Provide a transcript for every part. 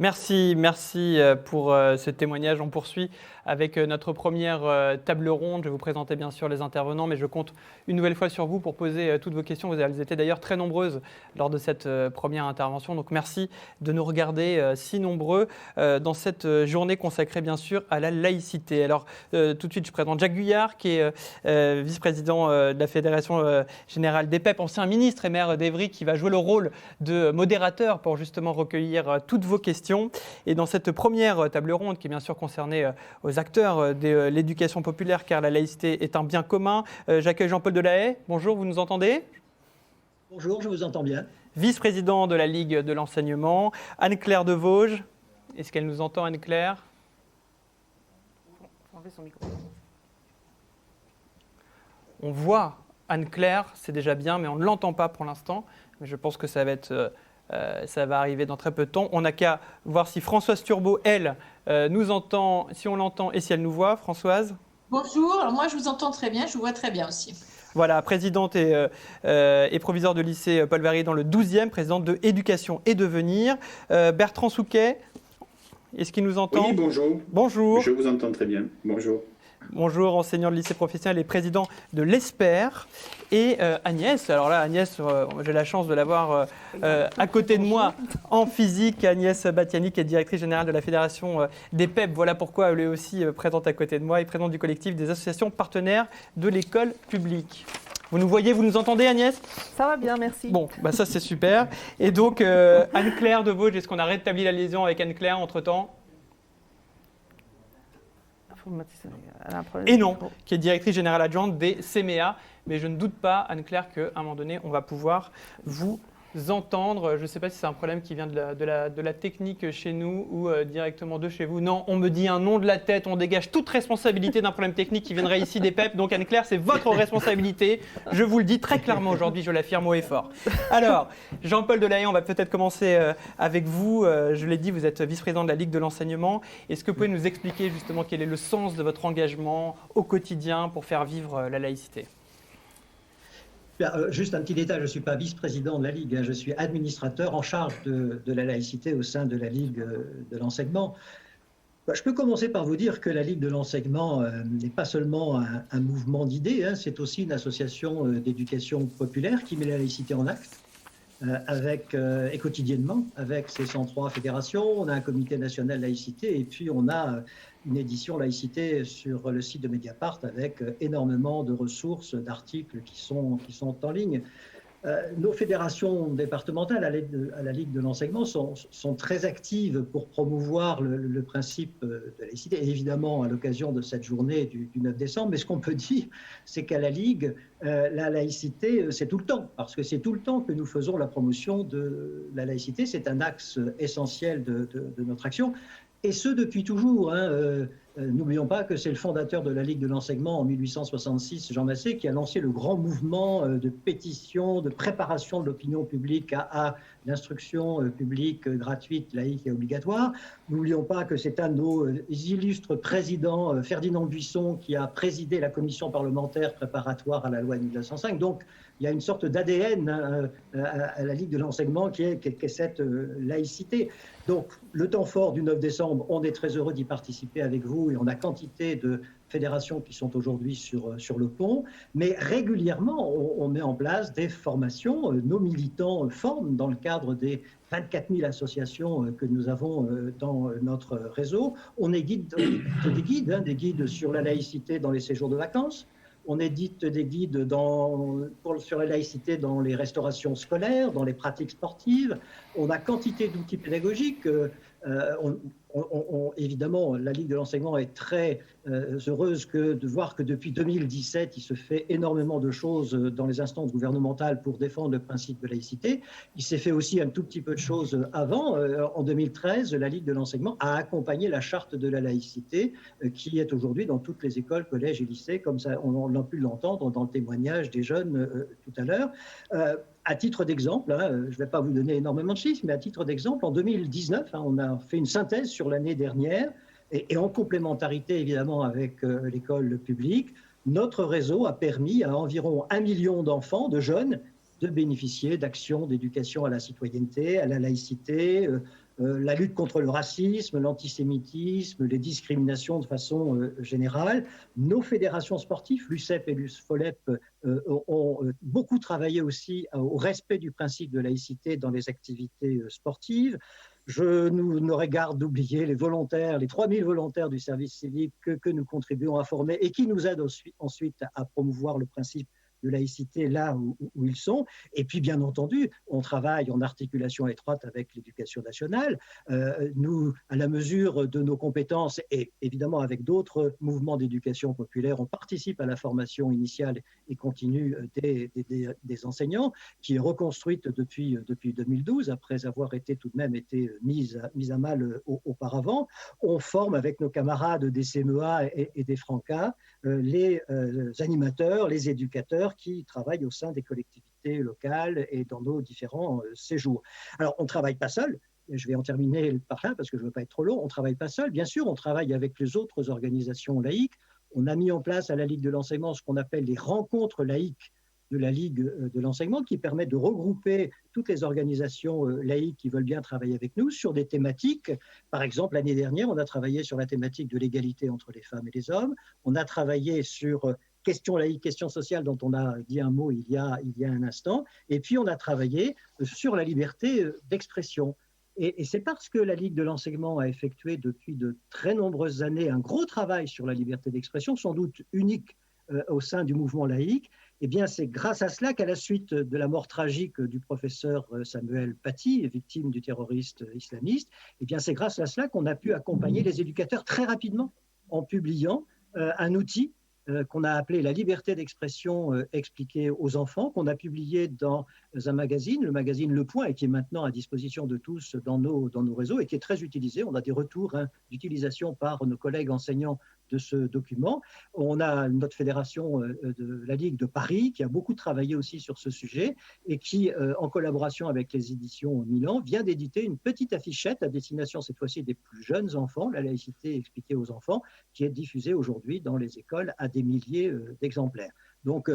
Merci pour ce témoignage. On poursuit avec notre première table ronde. Je vais vous présenter bien sûr les intervenants, mais je compte une nouvelle fois sur vous pour poser toutes vos questions. Elles étaient d'ailleurs très nombreuses lors de cette première intervention. Donc merci de nous regarder si nombreux dans cette journée consacrée bien sûr à la laïcité. Alors tout de suite, je présente Jacques Guyard, qui est vice-président de la Fédération Générale des PEP, ancien ministre et maire d'Évry, qui va jouer le rôle de modérateur pour justement recueillir toutes vos questions. Et dans cette première table ronde, qui est bien sûr concernée aux acteurs de l'éducation populaire, car la laïcité est un bien commun, j'accueille Jean-Paul Delahaye. Bonjour, vous nous entendez ? Bonjour, je vous entends bien. Vice-président de la Ligue de l'enseignement, Anne-Claire de Vosges. Est-ce qu'elle nous entend, Anne-Claire ? Enlevez son micro. On voit Anne-Claire, c'est déjà bien, mais on ne l'entend pas pour l'instant. Mais je pense que ça va arriver dans très peu de temps. On n'a qu'à voir si Françoise Turbo, elle, nous entend, si on l'entend et si elle nous voit. Françoise ? Bonjour, alors moi je vous entends très bien, je vous vois très bien aussi. Voilà, présidente et proviseure de lycée Paul Valéry dans le 12e, présidente de Éducation et Devenir. Bertrand Souquet, est-ce qu'il nous entend ? Oui, bonjour. Bonjour. Je vous entends très bien. Bonjour. Bonjour, enseignant de lycée professionnel et président de l'ESPER. Et Agnès, alors là, Agnès, j'ai la chance de l'avoir à côté de moi en physique. Agnès Batiani, qui est directrice générale de la Fédération des PEP. Voilà pourquoi elle est aussi présente à côté de moi et présidente du collectif des associations partenaires de l'école publique. Vous nous voyez, vous nous entendez, Agnès ? Ça va bien, merci. Bon, bah ça c'est super. Et donc, Anne-Claire de Vosges, est-ce qu'on a rétabli la liaison avec Anne-Claire entre-temps ? Et non, qui est directrice générale adjointe des CMEA. Mais je ne doute pas, Anne-Claire, qu'à un moment donné, on va pouvoir vous entendre. Je ne sais pas si c'est un problème qui vient de la technique chez nous ou directement de chez vous. Non, on me dit un nom de la tête, on dégage toute responsabilité d'un problème technique qui viendrait ici des PEP. Donc Anne-Claire, c'est votre responsabilité. Je vous le dis très clairement aujourd'hui, je l'affirme haut et fort. Alors, Jean-Paul Delahaye, on va peut-être commencer avec vous. Je l'ai dit, vous êtes vice-président de la Ligue de l'enseignement. Est-ce que vous pouvez nous expliquer justement quel est le sens de votre engagement au quotidien pour faire vivre la laïcité ? Juste un petit détail, je ne suis pas vice-président de la Ligue, je suis administrateur en charge de la laïcité au sein de la Ligue de l'enseignement. Je peux commencer par vous dire que la Ligue de l'enseignement n'est pas seulement un mouvement d'idées, c'est aussi une association d'éducation populaire qui met la laïcité en acte. Et quotidiennement, avec ses 103 fédérations, on a un comité national laïcité et puis on a une édition laïcité sur le site de Mediapart avec énormément de ressources, d'articles qui sont en ligne. Nos fédérations départementales à la Ligue de l'enseignement sont très actives pour promouvoir le principe de laïcité, et évidemment à l'occasion de cette journée du 9 décembre. Mais ce qu'on peut dire, c'est qu'à la Ligue, la laïcité, c'est tout le temps, parce que c'est tout le temps que nous faisons la promotion de la laïcité. C'est un axe essentiel de notre action. Et ce, depuis toujours. N'oublions pas que c'est le fondateur de la Ligue de l'enseignement en 1866, Jean Massé, qui a lancé le grand mouvement de pétition, de préparation de l'opinion publique à l'instruction publique gratuite, laïque et obligatoire. N'oublions pas que c'est un de nos illustres présidents, Ferdinand Buisson, qui a présidé la commission parlementaire préparatoire à la loi de 1905. Donc, il y a une sorte d'ADN à la Ligue de l'enseignement qui est cette laïcité. Donc, le temps fort du 9 décembre, on est très heureux d'y participer avec vous et on a quantité de fédérations qui sont aujourd'hui sur le pont. Mais régulièrement, on met en place des formations. Nos militants forment dans le cadre des 24 000 associations que nous avons dans notre réseau. On édite des guides sur la laïcité dans les séjours de vacances. On édite des guides sur la laïcité dans les restaurations scolaires, dans les pratiques sportives. On a quantité d'outils pédagogiques. Évidemment, la Ligue de l'enseignement est très heureuse de voir que depuis 2017, il se fait énormément de choses dans les instances gouvernementales pour défendre le principe de laïcité. Il s'est fait aussi un tout petit peu de choses avant. En 2013, la Ligue de l'enseignement a accompagné la charte de la laïcité qui est aujourd'hui dans toutes les écoles, collèges et lycées, comme ça, on a pu l'entendre dans le témoignage des jeunes tout à l'heure. À titre d'exemple, je ne vais pas vous donner énormément de chiffres, mais à titre d'exemple, en 2019, on a fait une synthèse sur l'année dernière, et en complémentarité évidemment avec l'école publique, notre réseau a permis à environ 1 million d'enfants, de jeunes, de bénéficier d'actions d'éducation à la citoyenneté, à la laïcité, la lutte contre le racisme, l'antisémitisme, les discriminations de façon générale. Nos fédérations sportives, l'UCEP et l'USFOLEP, ont beaucoup travaillé aussi au respect du principe de laïcité dans les activités sportives. Je n'aurais garde d'oublier les volontaires, les 3000 volontaires du service civique que nous contribuons à former et qui nous aident ensuite à promouvoir le principe de laïcité là où ils sont. Et puis, bien entendu, on travaille en articulation étroite avec l'éducation nationale. Nous, à la mesure de nos compétences et évidemment avec d'autres mouvements d'éducation populaire, on participe à la formation initiale et continue des enseignants, qui est reconstruite depuis 2012, après avoir tout de même été mise à mal auparavant. On forme avec nos camarades des CMEA et des Francas les animateurs, les éducateurs qui travaillent au sein des collectivités locales et dans nos différents séjours. Alors, on ne travaille pas seul. Je vais en terminer par là parce que je ne veux pas être trop long. On ne travaille pas seul. Bien sûr, on travaille avec les autres organisations laïques. On a mis en place à la Ligue de l'enseignement ce qu'on appelle les rencontres laïques de la Ligue de l'enseignement, qui permet de regrouper toutes les organisations laïques qui veulent bien travailler avec nous sur des thématiques. Par exemple, l'année dernière, on a travaillé sur la thématique de l'égalité entre les femmes et les hommes. On a travaillé sur questions laïques, questions sociales, dont on a dit un mot il y a un instant. Et puis, on a travaillé sur la liberté d'expression. Et c'est parce que la Ligue de l'enseignement a effectué depuis de très nombreuses années un gros travail sur la liberté d'expression, sans doute unique au sein du mouvement laïque. Eh bien, c'est grâce à cela qu'à la suite de la mort tragique du professeur Samuel Paty, victime du terroriste islamiste, eh bien, c'est grâce à cela qu'on a pu accompagner les éducateurs très rapidement en publiant un outil qu'on a appelé la liberté d'expression expliquée aux enfants, qu'on a publié dans un magazine, le magazine Le Point, et qui est maintenant à disposition de tous dans nos réseaux et qui est très utilisé. On a des retours d'utilisation par nos collègues enseignants de ce document. On a notre fédération de la Ligue de Paris qui a beaucoup travaillé aussi sur ce sujet et qui, en collaboration avec les éditions Milan, vient d'éditer une petite affichette à destination cette fois-ci des plus jeunes enfants, la laïcité expliquée aux enfants, qui est diffusée aujourd'hui dans les écoles à des milliers d'exemplaires. Donc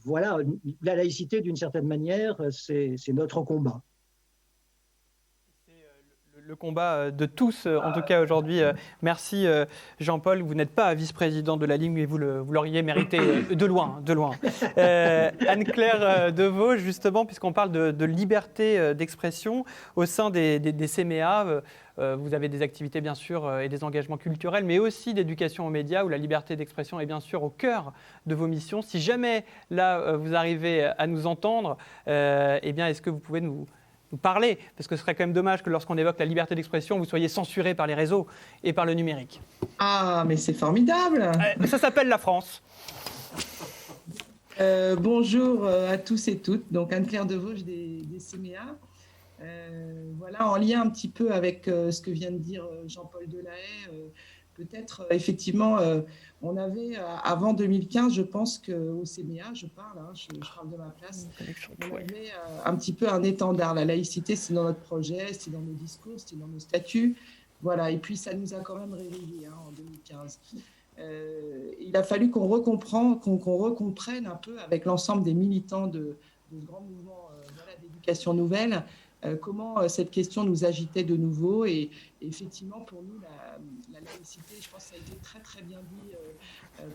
voilà, la laïcité d'une certaine manière, c'est notre combat. Le combat de tous, en tout cas aujourd'hui. Merci Jean-Paul, vous n'êtes pas vice-président de la Ligue, mais vous l'auriez mérité de loin. Anne-Claire Deveau, justement, puisqu'on parle de liberté d'expression au sein des CMEA, vous avez des activités bien sûr et des engagements culturels, mais aussi d'éducation aux médias où la liberté d'expression est bien sûr au cœur de vos missions. Si jamais là vous arrivez à nous entendre, eh bien est-ce que vous pouvez nous parler, parce que ce serait quand même dommage que lorsqu'on évoque la liberté d'expression, vous soyez censuré par les réseaux et par le numérique. Ah, mais c'est formidable. Ça s'appelle la France. Bonjour à tous et toutes. Donc Anne-Claire Devauge des CMEA. Voilà, en lien un petit peu avec ce que vient de dire Jean-Paul Delahaye, peut-être effectivement, on avait avant 2015, je pense qu'au CMEA, je parle de ma place, on avait un petit peu un étendard. La laïcité, c'est dans notre projet, c'est dans nos discours, c'est dans nos statuts. Voilà, et puis ça nous a quand même réveillés en 2015. Il a fallu qu'on recomprenne un peu avec l'ensemble des militants de ce grand mouvement d'éducation nouvelle, comment cette question nous agitait de nouveau. Et effectivement, pour nous, la laïcité, je pense que ça a été très, très bien dit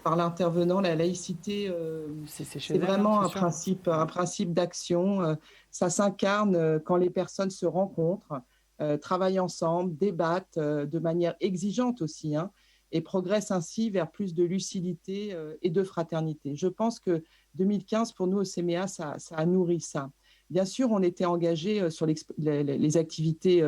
par l'intervenant, la laïcité, c'est vraiment un principe d'action. Ça s'incarne quand les personnes se rencontrent, travaillent ensemble, débattent de manière exigeante aussi, et progressent ainsi vers plus de lucidité et de fraternité. Je pense que 2015, pour nous, au CMEA, ça a nourri ça. Bien sûr, on était engagé sur les activités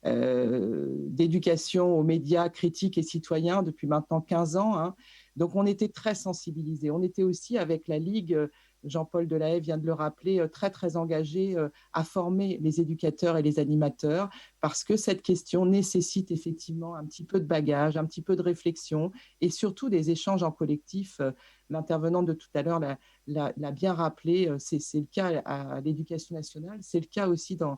d'éducation aux médias critiques et citoyens depuis maintenant 15 ans. Donc, on était très sensibilisés. On était aussi avec la Ligue, Jean-Paul Delahaye vient de le rappeler, très, très engagé à former les éducateurs et les animateurs parce que cette question nécessite effectivement un petit peu de bagage, un petit peu de réflexion et surtout des échanges en collectif. L'intervenante de tout à l'heure l'a bien rappelé, c'est le cas à l'Éducation nationale, c'est le cas aussi dans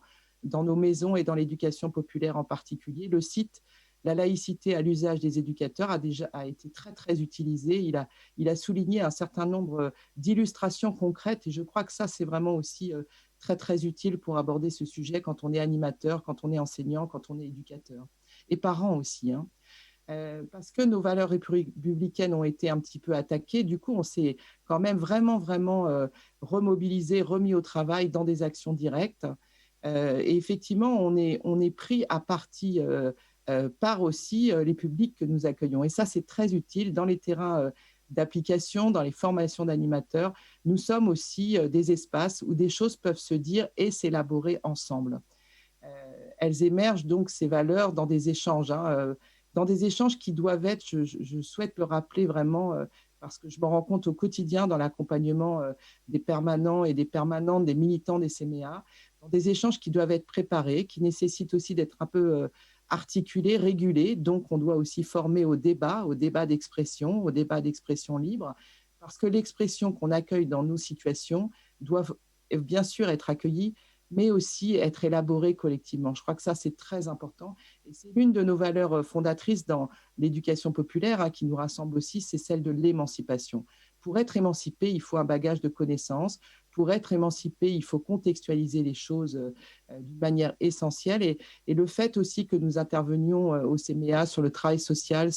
nos maisons et dans l'éducation populaire en particulier. Le site La laïcité à l'usage des éducateurs a été très, très utilisé. Il a souligné un certain nombre d'illustrations concrètes et je crois que ça, c'est vraiment aussi très, très utile pour aborder ce sujet quand on est animateur, quand on est enseignant, quand on est éducateur. Et parents aussi, hein. Parce que nos valeurs républicaines ont été un petit peu attaquées. Du coup, on s'est quand même vraiment remobilisé, remis au travail dans des actions directes. Et effectivement, on est pris à partie par aussi les publics que nous accueillons. Et ça, c'est très utile dans les terrains d'application, dans les formations d'animateurs. Nous sommes aussi des espaces où des choses peuvent se dire et s'élaborer ensemble. Elles émergent donc, ces valeurs, dans des échanges, hein, dans des échanges qui doivent être, je souhaite le rappeler vraiment, parce que je me rends compte au quotidien dans l'accompagnement des permanents et des permanentes, des militants des CMEA, dans des échanges qui doivent être préparés, qui nécessitent aussi d'être un peu articulés, régulés. Donc, on doit aussi former au débat d'expression libre, parce que l'expression qu'on accueille dans nos situations doit bien sûr être accueillie, mais aussi être élaborée collectivement. Je crois que ça, c'est très important. Et c'est l'une de nos valeurs fondatrices dans l'éducation populaire, hein, qui nous rassemble aussi, c'est celle de l'émancipation. Pour être émancipé, il faut un bagage de connaissances. Pour être émancipé, il faut contextualiser les choses d'une manière essentielle. Et le fait aussi que nous intervenions au CMEA sur le travail social,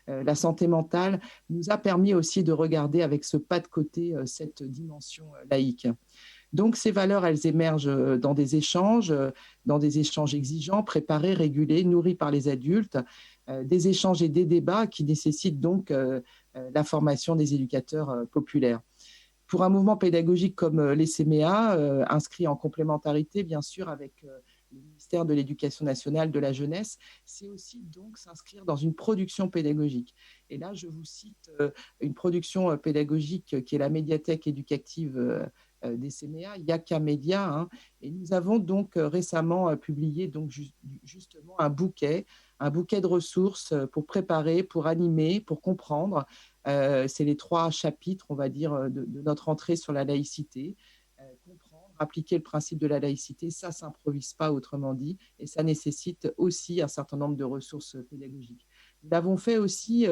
la santé mentale, nous a permis aussi de regarder avec ce pas de côté cette dimension laïque. Donc, ces valeurs, elles émergent dans des échanges exigeants, préparés, régulés, nourris par les adultes, des échanges et des débats qui nécessitent donc la formation des éducateurs populaires. Pour un mouvement pédagogique comme les CMEA, inscrit en complémentarité, bien sûr, avec le ministère de l'Éducation nationale, de la jeunesse, c'est aussi donc s'inscrire dans une production pédagogique. Et là, je vous cite une production pédagogique qui est la médiathèque éducative des CMEA, Yaka Media, hein, et nous avons donc récemment publié donc justement un bouquet de ressources pour préparer, pour animer, pour comprendre. C'est les 3 chapitres, on va dire, de notre entrée sur la laïcité. Comprendre, appliquer le principe de la laïcité, ça ne s'improvise pas, autrement dit, et ça nécessite aussi un certain nombre de ressources pédagogiques. Nous l'avons fait aussi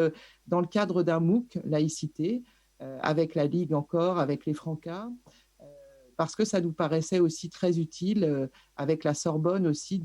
dans le cadre d'un MOOC laïcité, avec la Ligue encore, avec les Francas, parce que ça nous paraissait aussi très utile, avec la Sorbonne aussi,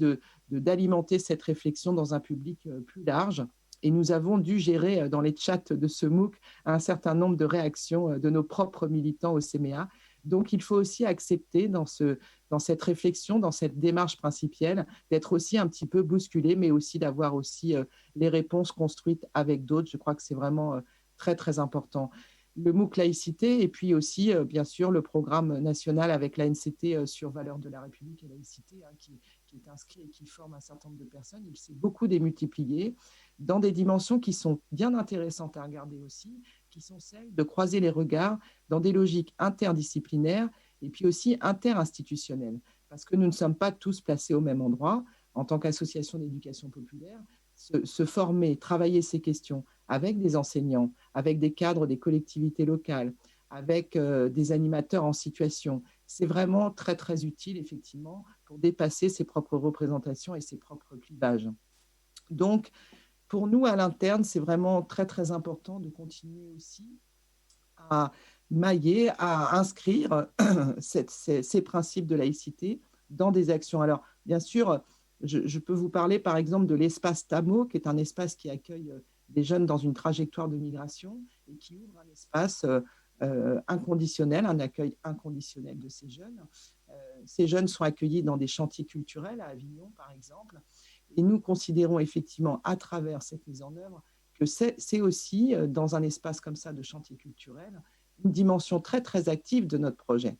d'alimenter cette réflexion dans un public plus large. Et nous avons dû gérer dans les chats de ce MOOC un certain nombre de réactions de nos propres militants au CMEA. Donc, il faut aussi accepter dans cette réflexion, dans cette démarche principielle, d'être aussi un petit peu bousculé, mais aussi d'avoir aussi les réponses construites avec d'autres. Je crois que c'est vraiment très, très important. Le MOOC laïcité et puis aussi, bien sûr, le programme national avec l'ANCT sur valeurs de la République et laïcité, hein, qui est inscrit et qui forme un certain nombre de personnes. Il s'est beaucoup démultiplié dans des dimensions qui sont bien intéressantes à regarder aussi, qui sont celles de croiser les regards dans des logiques interdisciplinaires et puis aussi interinstitutionnelles, parce que nous ne sommes pas tous placés au même endroit. En tant qu'association d'éducation populaire, se former, travailler ces questions avec des enseignants, avec des cadres des collectivités locales, avec des animateurs en situation, c'est vraiment très, très utile, effectivement, pour dépasser ses propres représentations et ses propres clivages. Donc, pour nous, à l'interne, c'est vraiment très, très important de continuer aussi à mailler, à inscrire ces principes de laïcité dans des actions. Alors, bien sûr, je peux vous parler, par exemple, de l'espace TAMO, qui est un espace qui accueille des jeunes dans une trajectoire de migration et qui ouvre un espace inconditionnel, un accueil inconditionnel de ces jeunes. Ces jeunes sont accueillis dans des chantiers culturels à Avignon, par exemple. Et nous considérons effectivement, à travers cette mise en œuvre, que c'est aussi, dans un espace comme ça de chantier culturel, une dimension très, très active de notre projet,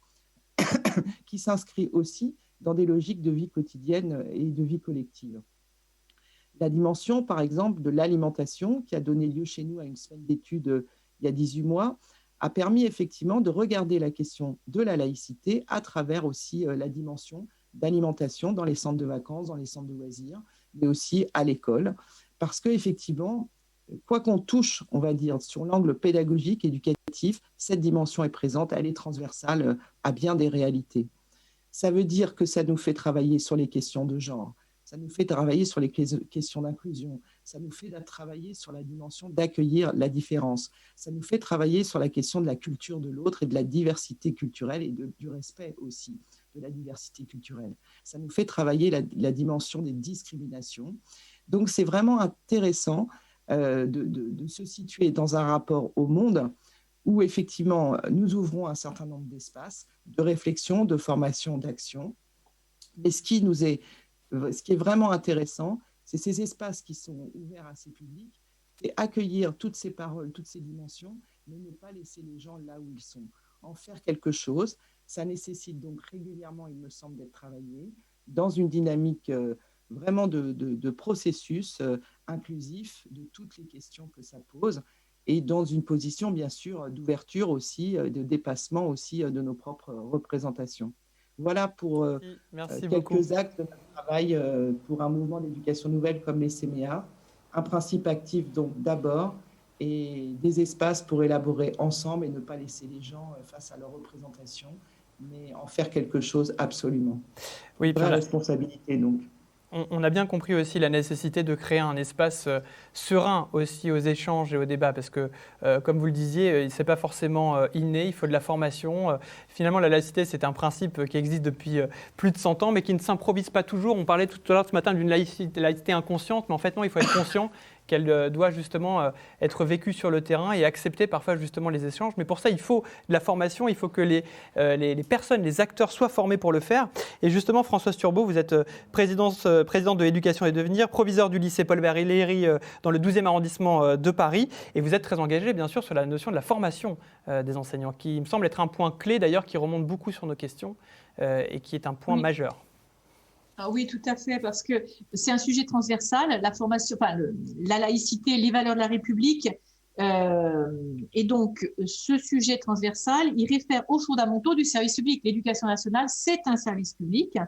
qui s'inscrit aussi dans des logiques de vie quotidienne et de vie collective. La dimension, par exemple, de l'alimentation, qui a donné lieu chez nous à une semaine d'études il y a 18 mois, a permis effectivement de regarder la question de la laïcité à travers aussi la dimension d'alimentation dans les centres de vacances, dans les centres de loisirs, mais aussi à l'école. Parce qu'effectivement, quoi qu'on touche, on va dire, sur l'angle pédagogique, éducatif, cette dimension est présente, elle est transversale à bien des réalités. Ça veut dire que ça nous fait travailler sur les questions de genre, ça nous fait travailler sur les questions d'inclusion, ça nous fait travailler sur la dimension d'accueillir la différence, ça nous fait travailler sur la question de la culture de l'autre et de la diversité culturelle et du respect aussi. de la diversité culturelle. Ça nous fait travailler la dimension des discriminations. Donc, c'est vraiment intéressant de se situer dans un rapport au monde où, effectivement, nous ouvrons un certain nombre d'espaces de réflexion, de formation, d'action. Mais ce qui est vraiment intéressant, c'est ces espaces qui sont ouverts à ces publics, et accueillir toutes ces paroles, toutes ces dimensions, mais ne pas laisser les gens là où ils sont. En faire quelque chose, ça nécessite donc régulièrement, il me semble, d'être travaillé dans une dynamique vraiment de processus inclusif de toutes les questions que ça pose, et dans une position, bien sûr, d'ouverture aussi, de dépassement aussi de nos propres représentations. Voilà pour quelques actes de notre travail pour un mouvement d'éducation nouvelle comme les CMEA. Un principe actif, donc, d'abord, et des espaces pour élaborer ensemble et ne pas laisser les gens face à leur représentation, mais en faire quelque chose absolument. Oui, vraie responsabilité, donc. On a bien compris aussi la nécessité de créer un espace serein aussi aux échanges et aux débats, parce que, comme vous le disiez, ce n'est pas forcément inné, il faut de la formation. Finalement, la laïcité, c'est un principe qui existe depuis plus de 100 ans, mais qui ne s'improvise pas toujours. On parlait tout à l'heure ce matin d'une laïcité inconsciente, mais en fait, non, il faut être conscient qu'elle doit justement être vécue sur le terrain et accepter parfois justement les échanges. Mais pour ça, il faut de la formation, il faut que les personnes, les acteurs soient formés pour le faire. Et justement, Françoise Turbo, vous êtes présidente de l'Éducation et Devenir, proviseur du lycée Paul Valéry dans le 12e arrondissement de Paris. Et vous êtes très engagée, bien sûr, sur la notion de la formation des enseignants, qui me semble être un point clé d'ailleurs, qui remonte beaucoup sur nos questions et qui est un point majeur. Ah oui, tout à fait, parce que c'est un sujet transversal, la formation, la laïcité, les valeurs de la République. Et donc, ce sujet transversal, il réfère aux fondamentaux du service public. L'éducation nationale, c'est un service public.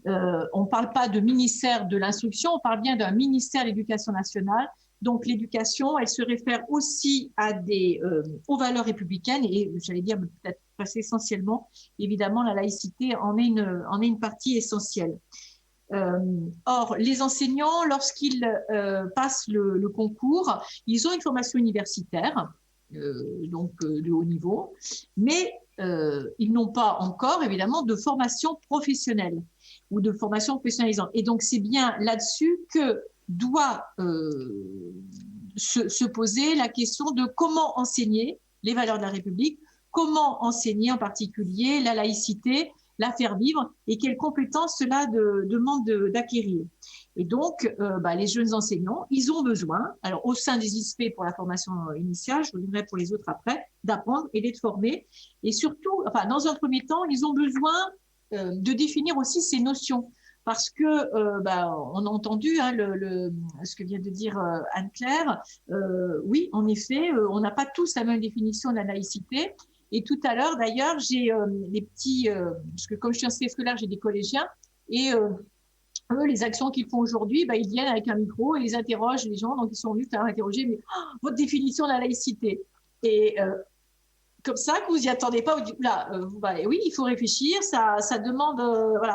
On ne parle pas de ministère de l'instruction, on parle bien d'un ministère de l'éducation nationale. Donc, l'éducation, elle se réfère aussi aux valeurs républicaines et, j'allais dire, peut-être presque essentiellement, évidemment, la laïcité en est une partie essentielle. Or, les enseignants, lorsqu'ils passent le concours, ils ont une formation universitaire, donc de haut niveau, mais ils n'ont pas encore, évidemment, de formation professionnelle ou de formation professionnalisante. Et donc, c'est bien là-dessus que doit se poser la question de comment enseigner les valeurs de la République, comment enseigner en particulier la laïcité, la faire vivre et quelles compétences cela demande d'acquérir. Et donc, les jeunes enseignants, ils ont besoin, alors au sein des ISP pour la formation initiale, je reviendrai pour les autres après, d'apprendre et d'être formés. Et surtout, dans un premier temps, ils ont besoin de définir aussi ces notions. Parce que, on a entendu ce que vient de dire Anne-Claire. Oui, en effet, on n'a pas tous la même définition de la laïcité. Et tout à l'heure, d'ailleurs, j'ai les petits, parce que comme je suis enseignante scolaire, j'ai des collégiens, et eux, les actions qu'ils font aujourd'hui, ils viennent avec un micro et ils interrogent les gens, donc ils sont venus tout à l'heure interroger, mais votre définition de la laïcité. Et comme ça, que vous n'y attendez pas, oui, il faut réfléchir, ça demande,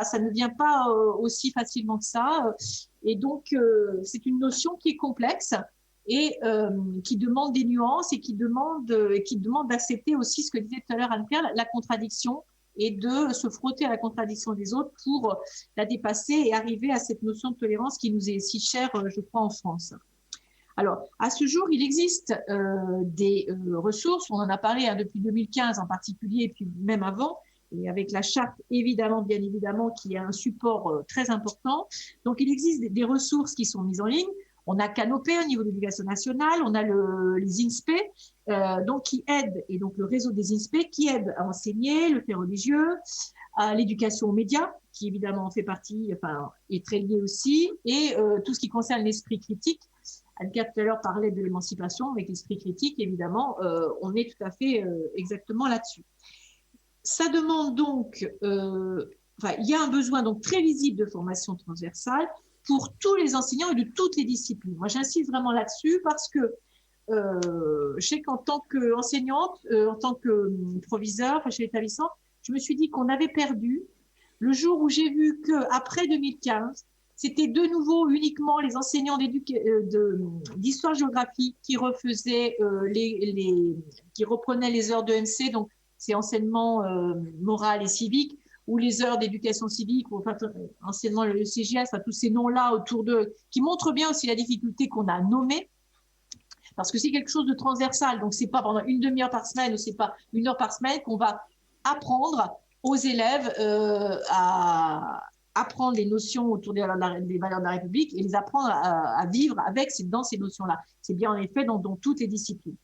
ça ne vient pas aussi facilement que ça. Et donc, c'est une notion qui est complexe et qui demande des nuances et qui demande d'accepter aussi ce que disait tout à l'heure Anne-Claire, la contradiction, et de se frotter à la contradiction des autres pour la dépasser et arriver à cette notion de tolérance qui nous est si chère, je crois, en France. Alors, à ce jour, il existe des ressources, on en a parlé depuis 2015 en particulier, et puis même avant, et avec la charte, évidemment, bien évidemment, qui est un support très important. Donc, il existe des ressources qui sont mises en ligne. On a Canopé au niveau de l'éducation nationale, on a les INSPE, donc qui aident, et donc le réseau des INSPE qui aide à enseigner le fait religieux, à l'éducation aux médias, qui évidemment en fait partie, est très lié aussi, et tout ce qui concerne l'esprit critique. Anne-Claire tout à l'heure parlait de l'émancipation, avec l'esprit critique, évidemment, on est tout à fait exactement là-dessus. Ça demande donc, il y a un besoin donc très visible de formation transversale pour tous les enseignants et de toutes les disciplines. Moi, j'insiste vraiment là-dessus parce que je sais qu'en tant qu'enseignante, en tant que proviseur chez l'établissement, je me suis dit qu'on avait perdu le jour où j'ai vu qu'après 2015, c'était de nouveau uniquement les enseignants d'histoire-géographie qui refaisaient qui reprenaient les heures de MC, donc c'est enseignement moral et civique, ou les heures d'éducation civique, ou enfin, anciennement le CGS, enfin, tous ces noms-là autour d'eux, qui montrent bien aussi la difficulté qu'on a nommée, parce que c'est quelque chose de transversal, donc c'est pas pendant une demi-heure par semaine ou c'est pas une heure par semaine qu'on va apprendre aux élèves à apprendre les notions autour des valeurs de la République et les apprendre à vivre dans ces notions-là. C'est bien en effet dans toutes les disciplines.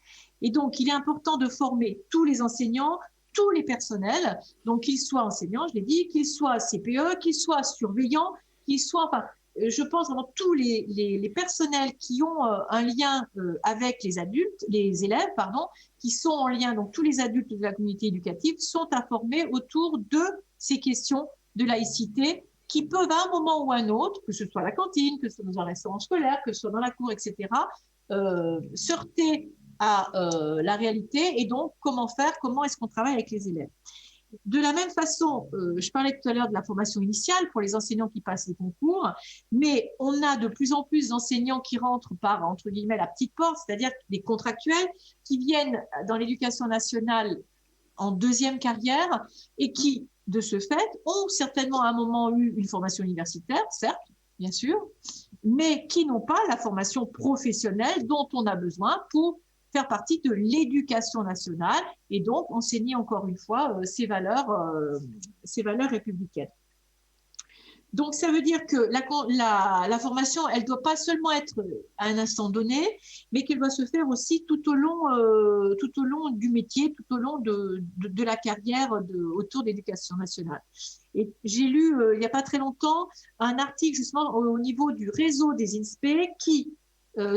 Et donc, il est important de former tous les enseignants, tous les personnels, donc qu'ils soient enseignants, je l'ai dit, qu'ils soient CPE, qu'ils soient surveillants, qu'ils soient, enfin, je pense vraiment tous les personnels qui ont un lien avec les adultes, les élèves, pardon, qui sont en lien, donc tous les adultes de la communauté éducative sont informés autour de ces questions de laïcité qui peuvent à un moment ou à un autre, que ce soit à la cantine, que ce soit dans un restaurant scolaire, que ce soit dans la cour, etc., se heurter à la réalité et donc comment faire, comment est-ce qu'on travaille avec les élèves. De la même façon, je parlais tout à l'heure de la formation initiale pour les enseignants qui passent les concours, mais on a de plus en plus d'enseignants qui rentrent par, entre guillemets, la petite porte, c'est-à-dire des contractuels qui viennent dans l'éducation nationale en deuxième carrière et qui, de ce fait, ont certainement à un moment eu une formation universitaire, certes, bien sûr, mais qui n'ont pas la formation professionnelle dont on a besoin pour faire partie de l'éducation nationale et donc enseigner encore une fois ces valeurs républicaines. Donc, ça veut dire que la formation, elle ne doit pas seulement être à un instant donné, mais qu'elle doit se faire aussi tout au long du métier, tout au long de la carrière autour de l'éducation nationale. Et j'ai lu, il n'y a pas très longtemps, un article justement au niveau du réseau des INSPE qui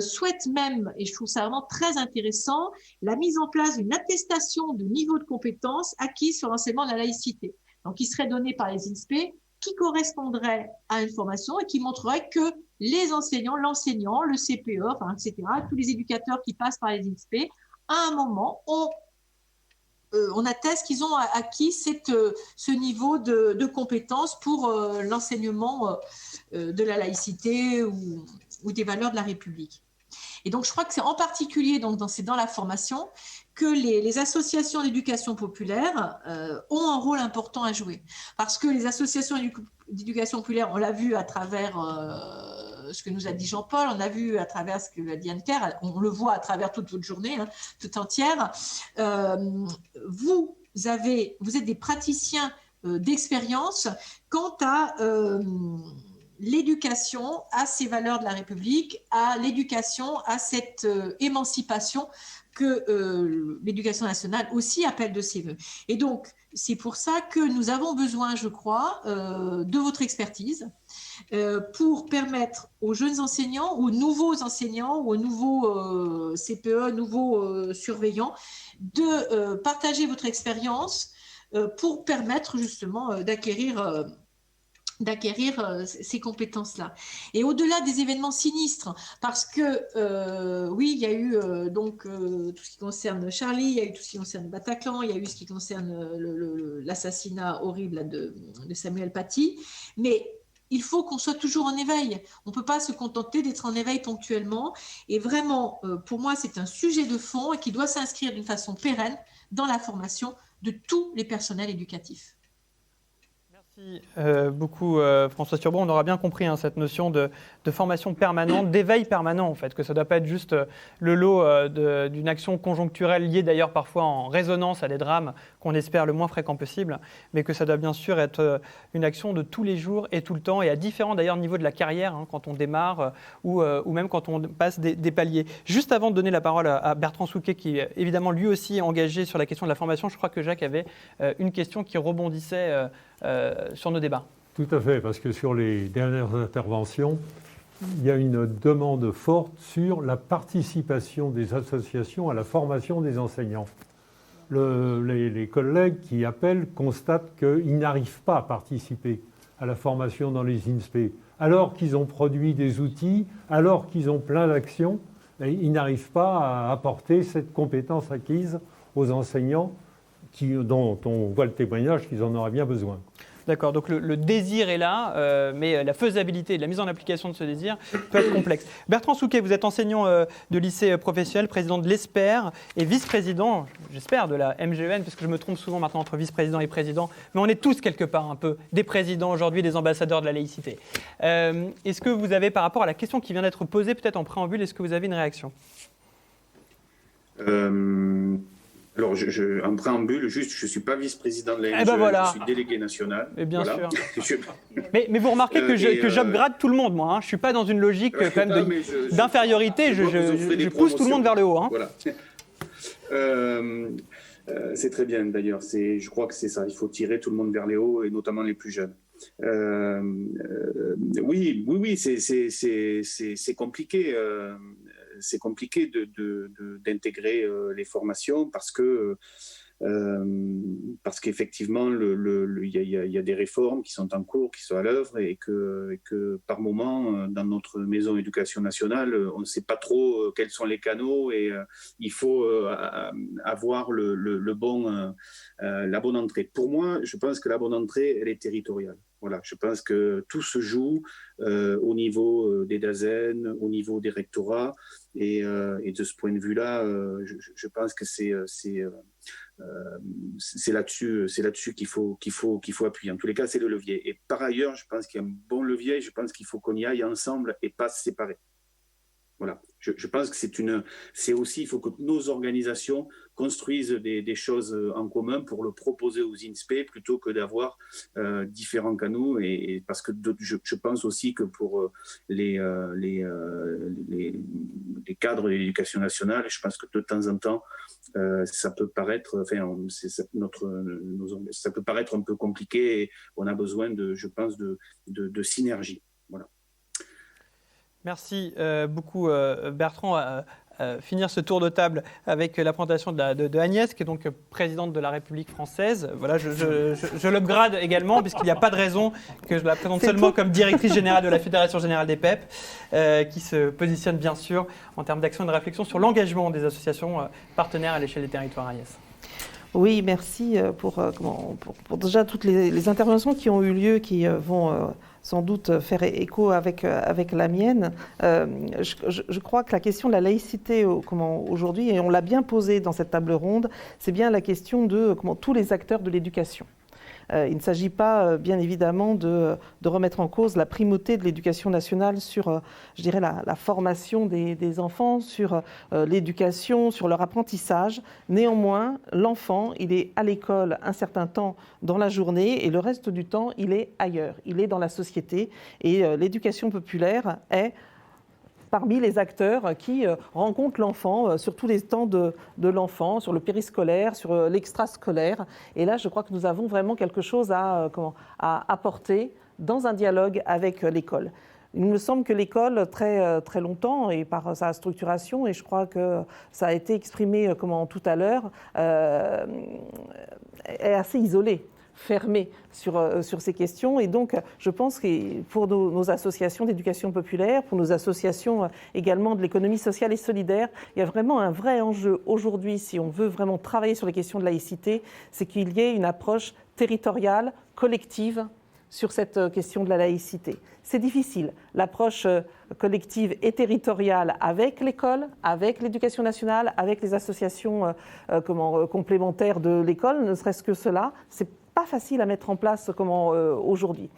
souhaite même, et je trouve ça vraiment très intéressant, la mise en place d'une attestation de niveau de compétence acquise sur l'enseignement de la laïcité. Donc, qui serait donnée par les INSPE, qui correspondrait à une formation et qui montrerait que les enseignants, l'enseignant, le CPE, enfin, etc., tous les éducateurs qui passent par les INSPE, à un moment, on atteste qu'ils ont acquis ce niveau de compétence pour l'enseignement de la laïcité ou des valeurs de la République. Et donc, je crois que c'est en particulier c'est dans la formation que les associations d'éducation populaire ont un rôle important à jouer. Parce que les associations d'éducation populaire, on l'a vu à travers ce que nous a dit Jean-Paul, on a vu à travers ce que a dit Anne-Claire, on le voit à travers toute votre journée, toute entière. Vous êtes des praticiens d'expérience quant à l'éducation à ces valeurs de la République, à l'éducation à cette émancipation que l'éducation nationale aussi appelle de ses voeux. Et donc, c'est pour ça que nous avons besoin, je crois, de votre expertise pour permettre aux jeunes enseignants, aux nouveaux enseignants, aux nouveaux CPE, nouveaux surveillants, de partager votre expérience pour permettre justement d'acquérir ces compétences-là. Et au-delà des événements sinistres, parce que oui, il y a eu tout ce qui concerne Charlie, il y a eu tout ce qui concerne Bataclan, il y a eu ce qui concerne l'assassinat horrible de Samuel Paty, mais il faut qu'on soit toujours en éveil. On ne peut pas se contenter d'être en éveil ponctuellement. Et vraiment, pour moi, c'est un sujet de fond et qui doit s'inscrire d'une façon pérenne dans la formation de tous les personnels éducatifs. Merci beaucoup Françoise Turbo. On aura bien compris cette notion de formation permanente, d'éveil permanent en fait, que ça ne doit pas être juste le lot d'une action conjoncturelle liée d'ailleurs parfois en résonance à des drames qu'on espère le moins fréquents possible, mais que ça doit bien sûr être une action de tous les jours et tout le temps et à différents d'ailleurs niveaux de la carrière, quand on démarre ou même quand on passe des paliers. Juste avant de donner la parole à Bertrand Souquet qui est évidemment lui aussi engagé sur la question de la formation, je crois que Jacques avait une question qui rebondissait sur nos débats. Tout à fait, parce que sur les dernières interventions, il y a une demande forte sur la participation des associations à la formation des enseignants. Les collègues qui appellent constatent qu'ils n'arrivent pas à participer à la formation dans les INSPE. Alors qu'ils ont produit des outils, alors qu'ils ont plein d'actions, ils n'arrivent pas à apporter cette compétence acquise aux enseignants dont on voit le témoignage qu'ils en auraient bien besoin. D'accord, donc le désir est là, mais la faisabilité et la mise en application de ce désir peut être complexe. Bertrand Souquet, vous êtes enseignant de lycée professionnel, président de l'ESPER et vice-président, j'espère, de la MGEN, parce que je me trompe souvent maintenant entre vice-président et président, mais on est tous quelque part un peu des présidents aujourd'hui, des ambassadeurs de la laïcité. Est-ce que vous avez, par rapport à la question qui vient d'être posée, peut-être en préambule, est-ce que vous avez une réaction ? Alors, en préambule, juste, je ne suis pas vice-président de la MGE, voilà. je suis délégué national. Et bien voilà. sûr. Mais vous remarquez que j'upgrade tout le monde, moi. Je ne suis pas dans une logique quand même d'infériorité. Je pousse tout le monde vers le haut. Hein. Voilà. C'est très bien, d'ailleurs. Je crois que c'est ça. Il faut tirer tout le monde vers les hauts, et notamment les plus jeunes. Oui, c'est compliqué. C'est compliqué d'intégrer les formations parce qu'effectivement, il y a des réformes qui sont en cours, qui sont à l'œuvre et que par moment, dans notre maison éducation nationale, on ne sait pas trop quels sont les canaux et il faut avoir la bonne entrée. Pour moi, je pense que la bonne entrée, elle est territoriale. Voilà, je pense que tout se joue au niveau des DAZEN, au niveau des rectorats, et de ce point de vue-là, je pense que c'est là-dessus qu'il faut appuyer. En tous les cas, c'est le levier. Et par ailleurs, je pense qu'il y a un bon levier. Je pense qu'il faut qu'on y aille ensemble et pas se séparer. Voilà. Je pense que c'est aussi, il faut que nos organisations construisent des choses en commun pour le proposer aux INSPE plutôt que d'avoir différents canaux. Et parce que je pense aussi que pour les cadres de l'éducation nationale, je pense que de temps en temps, ça peut paraître, ça peut paraître un peu compliqué et on a besoin de synergie. Voilà. Merci beaucoup Bertrand. Finir ce tour de table avec la présentation de Agnès, qui est donc présidente de la République française. Voilà, je l'upgrade également, puisqu'il n'y a pas de raison que je la présente seulement comme directrice générale de la Fédération générale des PEP, qui se positionne bien sûr en termes d'action et de réflexion sur l'engagement des associations partenaires à l'échelle des territoires. Agnès. Oui, merci pour déjà toutes les interventions qui ont eu lieu, qui vont sans doute faire écho avec la mienne. Je crois que la question de la laïcité aujourd'hui, et on l'a bien posée dans cette table ronde, c'est bien la question de tous les acteurs de l'éducation. Il ne s'agit pas, bien évidemment, de remettre en cause la primauté de l'éducation nationale sur, je dirais, la formation des enfants, sur l'éducation, sur leur apprentissage. Néanmoins, l'enfant, il est à l'école un certain temps dans la journée et le reste du temps, il est ailleurs. Il est dans la société et l'éducation populaire est parmi les acteurs qui rencontrent l'enfant sur tous les temps de l'enfant, sur le périscolaire, sur l'extrascolaire. Et là, je crois que nous avons vraiment quelque chose à apporter dans un dialogue avec l'école. Il me semble que l'école, très, très longtemps, et par sa structuration, et je crois que ça a été exprimé tout à l'heure, est assez isolée, fermée sur ces questions. Et donc, je pense que pour nos associations d'éducation populaire, pour nos associations également de l'économie sociale et solidaire, il y a vraiment un vrai enjeu aujourd'hui, si on veut vraiment travailler sur les questions de laïcité, c'est qu'il y ait une approche territoriale, collective, sur cette question de la laïcité. C'est difficile. L'approche collective et territoriale avec l'école, avec l'éducation nationale, avec les associations complémentaires de l'école, ne serait-ce que cela, c'est pas facile à mettre en place aujourd'hui.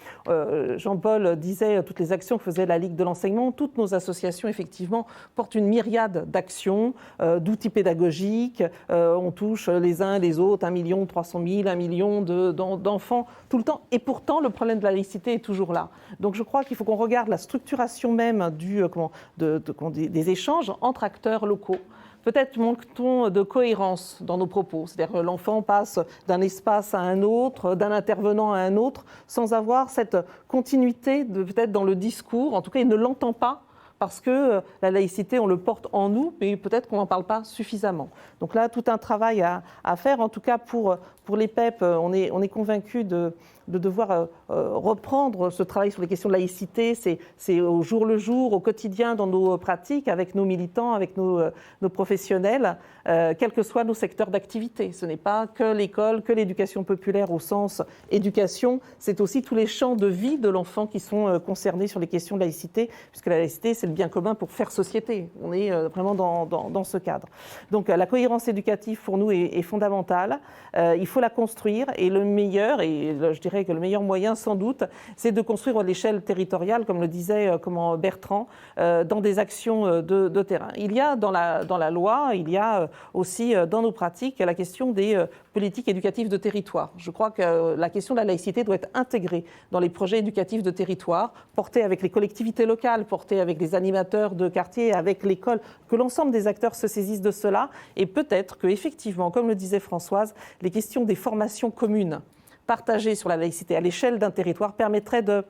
Jean-Paul disait toutes les actions que faisait la Ligue de l'enseignement. Toutes nos associations, effectivement, portent une myriade d'actions, d'outils pédagogiques. On touche les uns et les autres 1 300 000, 1 million d'enfants tout le temps. Et pourtant, le problème de la laïcité est toujours là. Donc je crois qu'il faut qu'on regarde la structuration même des échanges entre acteurs locaux. Peut-être manque-t-on de cohérence dans nos propos. C'est-à-dire que l'enfant passe d'un espace à un autre, d'un intervenant à un autre, sans avoir cette continuité peut-être dans le discours. En tout cas, il ne l'entend pas parce que la laïcité, on le porte en nous, mais peut-être qu'on n'en parle pas suffisamment. Donc là, tout un travail à faire, en tout cas pour pour les PEP, on est convaincu de devoir reprendre ce travail sur les questions de laïcité. C'est au jour le jour, au quotidien, dans nos pratiques, avec nos militants, avec nos professionnels, quels que soient nos secteurs d'activité. Ce n'est pas que l'école, que l'éducation populaire au sens éducation, c'est aussi tous les champs de vie de l'enfant qui sont concernés sur les questions de laïcité, puisque la laïcité, c'est le bien commun pour faire société. On est vraiment dans ce cadre. Donc la cohérence éducative, pour nous, est fondamentale. Il faut la construire, et le meilleur, et je dirais que le meilleur moyen, sans doute, c'est de construire à l'échelle territoriale, comme le disait Bertrand, dans des actions de terrain. Il y a dans la loi, il y a aussi dans nos pratiques la question des politiques éducatives de territoire. Je crois que la question de la laïcité doit être intégrée dans les projets éducatifs de territoire, portés avec les collectivités locales, portés avec les animateurs de quartier, avec l'école, que l'ensemble des acteurs se saisissent de cela, et peut-être qu'effectivement, comme le disait Françoise, les questions des formations communes partagées sur la laïcité à l'échelle d'un territoire permettraient de,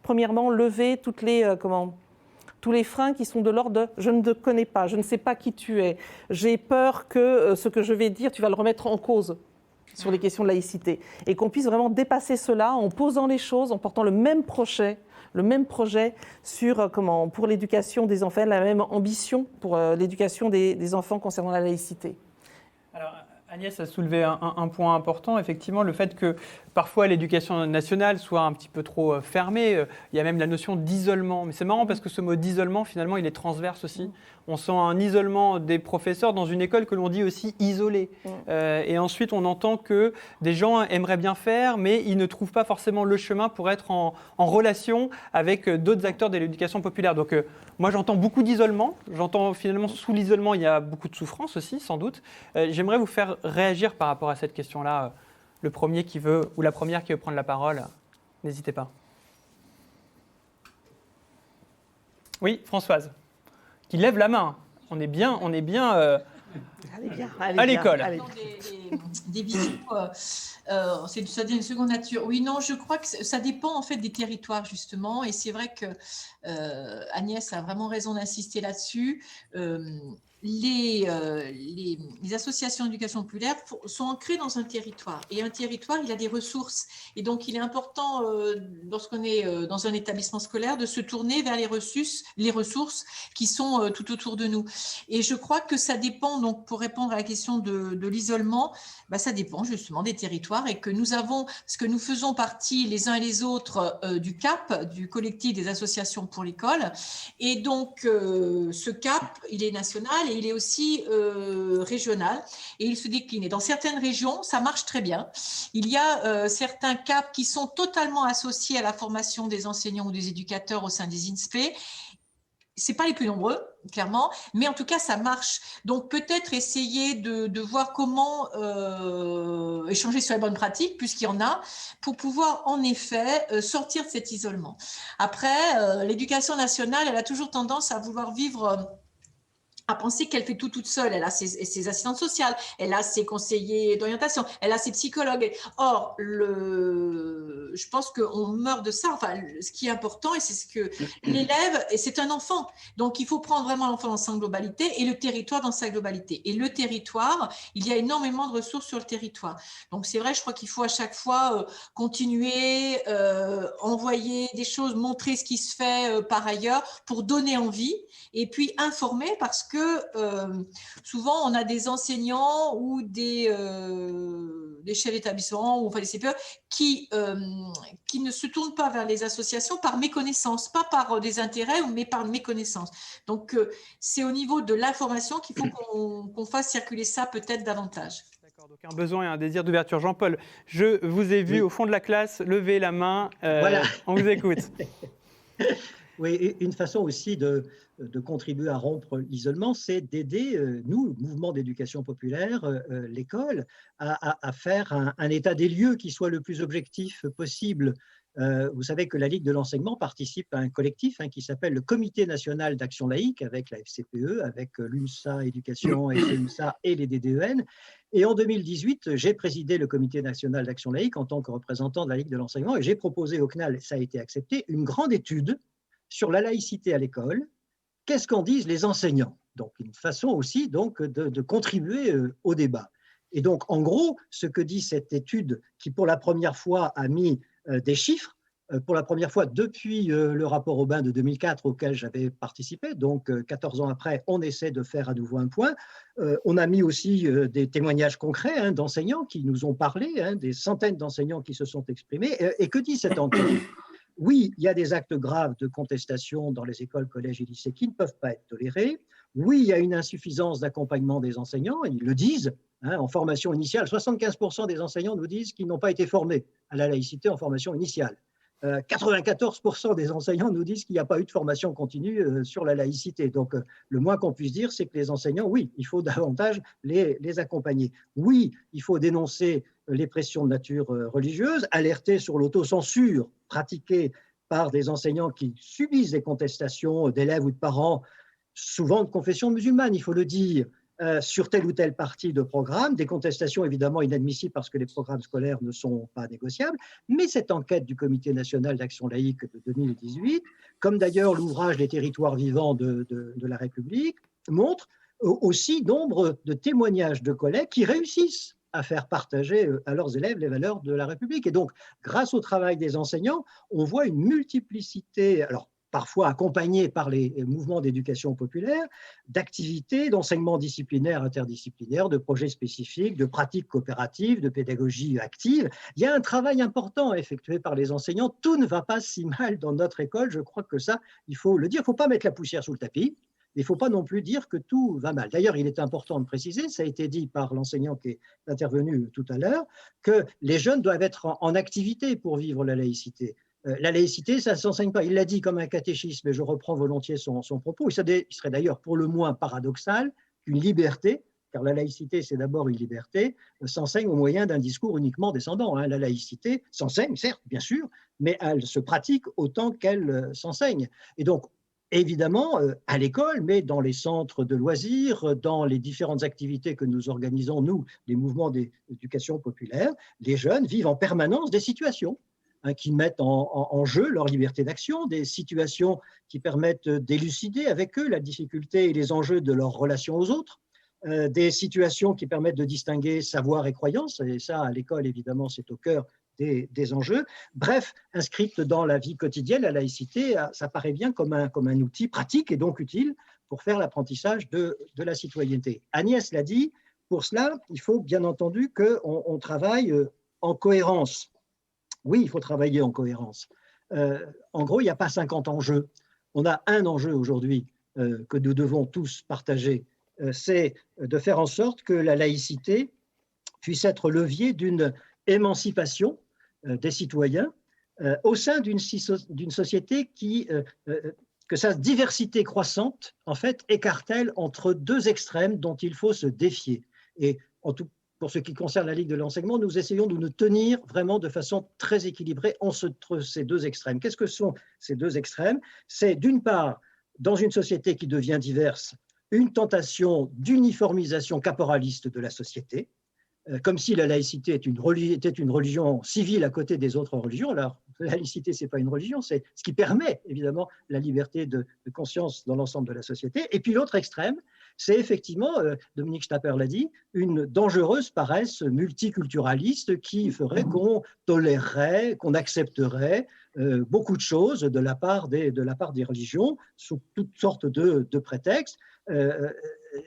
premièrement, lever tous les freins qui sont de l'ordre de « je ne te connais pas, je ne sais pas qui tu es, j'ai peur que ce que je vais dire, tu vas le remettre en cause » sur les questions de laïcité. Et qu'on puisse vraiment dépasser cela en posant les choses, en portant le même projet sur pour l'éducation des enfants, la même ambition pour l'éducation des enfants concernant la laïcité. Alors, Agnès a soulevé un point important, effectivement, le fait que parfois l'éducation nationale soit un petit peu trop fermée. Il y a même la notion d'isolement. Mais c'est marrant parce que ce mot d'isolement, finalement, il est transverse aussi. On sent un isolement des professeurs dans une école que l'on dit aussi isolée. Et ensuite, on entend que des gens aimeraient bien faire, mais ils ne trouvent pas forcément le chemin pour être en relation avec d'autres acteurs de l'éducation populaire. Donc, moi, j'entends beaucoup d'isolement. J'entends finalement, sous l'isolement, il y a beaucoup de souffrance aussi, sans doute. J'aimerais vous faire réagir par rapport à cette question-là. Le premier qui veut, ou la première qui veut prendre la parole, n'hésitez pas. Oui, Françoise, qui lève la main. On est bien à l'école. Des visios, ça devient une seconde nature. Oui, non, je crois que ça dépend en fait des territoires justement, et c'est vrai que Agnès a vraiment raison d'insister là-dessus. Les associations d'éducation populaire sont ancrées dans un territoire. Et un territoire, il a des ressources. Et donc, il est important, lorsqu'on est dans un établissement scolaire, de se tourner vers les ressources qui sont tout autour de nous. Et je crois que ça dépend, donc pour répondre à la question de l'isolement, ça dépend justement des territoires, et que parce que nous faisons partie les uns et les autres du CAP, du collectif des associations pour l'école. Et donc, ce CAP, il est national, et il est aussi régional, et il se décline. Et dans certaines régions, ça marche très bien. Il y a certains CAP qui sont totalement associés à la formation des enseignants ou des éducateurs au sein des INSPE. Ce n'est pas les plus nombreux, clairement, mais en tout cas, ça marche. Donc, peut-être essayer de voir comment échanger sur les bonnes pratiques, puisqu'il y en a, pour pouvoir, en effet, sortir de cet isolement. Après, l'éducation nationale, elle a toujours tendance à vouloir vivre... à penser qu'elle fait tout toute seule. Elle a ses assistantes sociales, elle a ses conseillers d'orientation, elle a ses psychologues. Or, je pense qu'on meurt de ça. Enfin, ce qui est important, et c'est ce que l'élève, et c'est un enfant. Donc, il faut prendre vraiment l'enfant dans sa globalité et le territoire dans sa globalité. Et le territoire, il y a énormément de ressources sur le territoire. Donc, c'est vrai, je crois qu'il faut à chaque fois continuer, envoyer des choses, montrer ce qui se fait par ailleurs pour donner envie, et puis informer, parce que souvent on a des enseignants ou des chefs d'établissement ou enfin des CPE qui ne se tournent pas vers les associations par méconnaissance, pas par des intérêts, mais par méconnaissance. Donc c'est au niveau de l'information qu'il faut qu'on fasse circuler ça peut-être davantage. D'accord, donc un besoin et un désir d'ouverture. Jean-Paul, je vous ai vu au fond de la classe lever la main. Voilà. On vous écoute. Oui, et une façon aussi de contribuer à rompre l'isolement, c'est d'aider, nous, le mouvement d'éducation populaire, l'école, à faire un état des lieux qui soit le plus objectif possible. Vous savez que la Ligue de l'enseignement participe à un collectif qui s'appelle le Comité national d'action laïque, avec la FCPE, avec l'UNSA Éducation, FCUNSA et les DDEN. Et en 2018, j'ai présidé le Comité national d'action laïque en tant que représentant de la Ligue de l'enseignement, et j'ai proposé au CNAL, ça a été accepté, une grande étude sur la laïcité à l'école. Qu'est-ce qu'en disent les enseignants? Donc, une façon aussi donc, de contribuer au débat. Et donc, en gros, ce que dit cette étude qui, pour la première fois, a mis des chiffres, pour la première fois depuis le rapport Aubin de 2004 auquel j'avais participé, donc 14 ans après, on essaie de faire à nouveau un point. On a mis aussi des témoignages concrets d'enseignants qui nous ont parlé, des centaines d'enseignants qui se sont exprimés. Et que dit cette enquête ? Oui, il y a des actes graves de contestation dans les écoles, collèges et lycées qui ne peuvent pas être tolérés. Oui, il y a une insuffisance d'accompagnement des enseignants, ils le disent. En formation initiale, 75% des enseignants nous disent qu'ils n'ont pas été formés à la laïcité en formation initiale. 94% des enseignants nous disent qu'il n'y a pas eu de formation continue sur la laïcité. Donc, le moins qu'on puisse dire, c'est que les enseignants, oui, il faut davantage les accompagner. Oui, il faut dénoncer les pressions de nature religieuse, alerter sur l'autocensure pratiquée par des enseignants qui subissent des contestations d'élèves ou de parents, souvent de confession musulmane, il faut le dire, sur telle ou telle partie de programme, des contestations évidemment inadmissibles parce que les programmes scolaires ne sont pas négociables, mais cette enquête du Comité national d'action laïque de 2018, comme d'ailleurs l'ouvrage Les territoires vivants de la République, montre aussi nombre de témoignages de collègues qui réussissent à faire partager à leurs élèves les valeurs de la République. Et donc, grâce au travail des enseignants, on voit une multiplicité, alors parfois accompagnés par les mouvements d'éducation populaire, d'activités, d'enseignement disciplinaire, interdisciplinaire, de projets spécifiques, de pratiques coopératives, de pédagogie active. Il y a un travail important effectué par les enseignants. Tout ne va pas si mal dans notre école. Je crois que ça, il faut le dire. Il ne faut pas mettre la poussière sous le tapis. Il ne faut pas non plus dire que tout va mal. D'ailleurs, il est important de préciser, ça a été dit par l'enseignant qui est intervenu tout à l'heure, que les jeunes doivent être en activité pour vivre la laïcité. La laïcité, ça ne s'enseigne pas. Il l'a dit comme un catéchisme, et je reprends volontiers son propos. Il serait d'ailleurs pour le moins paradoxal qu'une liberté, car la laïcité, c'est d'abord une liberté, s'enseigne au moyen d'un discours uniquement descendant. La laïcité s'enseigne, certes, bien sûr, mais elle se pratique autant qu'elle s'enseigne. Et donc, évidemment, à l'école, mais dans les centres de loisirs, dans les différentes activités que nous organisons, nous, les mouvements d'éducation populaire, les jeunes vivent en permanence des situations qui mettent en jeu leur liberté d'action, des situations qui permettent d'élucider avec eux la difficulté et les enjeux de leur relation aux autres, des situations qui permettent de distinguer savoir et croyance, et ça, à l'école, évidemment, c'est au cœur des enjeux. Bref, inscrite dans la vie quotidienne, la laïcité, ça paraît bien comme un outil pratique et donc utile pour faire l'apprentissage de la citoyenneté. Agnès l'a dit, pour cela, il faut bien entendu qu'on travaille en cohérence. Oui, il faut travailler en cohérence. En gros, il n'y a pas 50 enjeux. On a un enjeu aujourd'hui que nous devons tous partager, c'est de faire en sorte que la laïcité puisse être levier d'une émancipation des citoyens au sein d'une société que sa diversité croissante, en fait, écartèle entre deux extrêmes dont il faut se défier. Et en tout pour ce qui concerne la Ligue de l'enseignement, nous essayons de nous tenir vraiment de façon très équilibrée entre ces deux extrêmes. Qu'est-ce que sont ces deux extrêmes ? C'est d'une part, dans une société qui devient diverse, une tentation d'uniformisation caporaliste de la société, comme si la laïcité était une religion civile à côté des autres religions. Alors, la laïcité, ce n'est pas une religion, c'est ce qui permet évidemment la liberté de conscience dans l'ensemble de la société. Et puis l'autre extrême, c'est effectivement, Dominique Schnapper l'a dit, une dangereuse paresse multiculturaliste qui ferait qu'on tolérerait, qu'on accepterait beaucoup de choses de la part des religions sous toutes sortes de prétextes.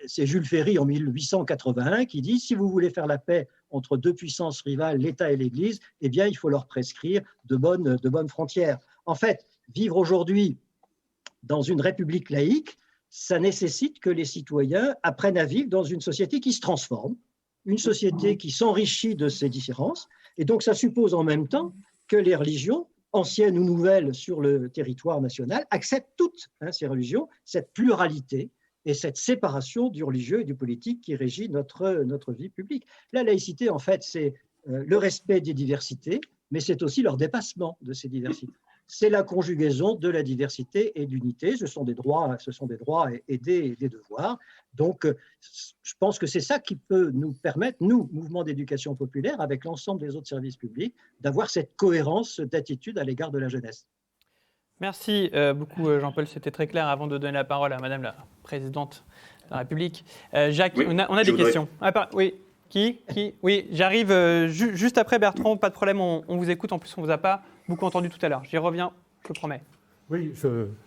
C'est Jules Ferry en 1881 qui dit « Si vous voulez faire la paix entre deux puissances rivales, l'État et l'Église, eh bien, il faut leur prescrire de bonnes frontières. » En fait, vivre aujourd'hui dans une république laïque, ça nécessite que les citoyens apprennent à vivre dans une société qui se transforme, une société qui s'enrichit de ses différences. Et donc, ça suppose en même temps que les religions, anciennes ou nouvelles sur le territoire national, acceptent toutes ces religions, cette pluralité et cette séparation du religieux et du politique qui régit notre vie publique. La laïcité, en fait, c'est le respect des diversités, mais c'est aussi leur dépassement de ces diversités. C'est la conjugaison de la diversité et de l'unité. Ce sont des droits et des devoirs. Donc, je pense que c'est ça qui peut nous permettre, nous, mouvement d'éducation populaire, avec l'ensemble des autres services publics, d'avoir cette cohérence d'attitude à l'égard de la jeunesse. Merci beaucoup, Jean-Paul. C'était très clair. Avant de donner la parole à Madame la Présidente de la République. Jacques, oui, on a des questions. Oui. Qui Oui, j'arrive juste après Bertrand, pas de problème, on vous écoute, en plus on ne vous a pas beaucoup entendu tout à l'heure. J'y reviens, je promets. Oui,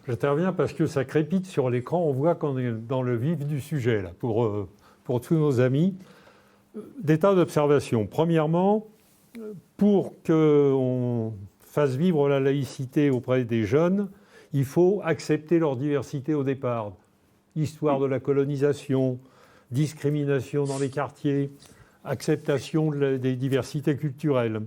j'interviens parce que ça crépite sur l'écran, on voit qu'on est dans le vif du sujet, là, pour tous nos amis. Des tas d'observations. Premièrement, pour qu'on fasse vivre la laïcité auprès des jeunes, il faut accepter leur diversité au départ. Histoire de la colonisation, discrimination dans les quartiers, acceptation des diversités culturelles.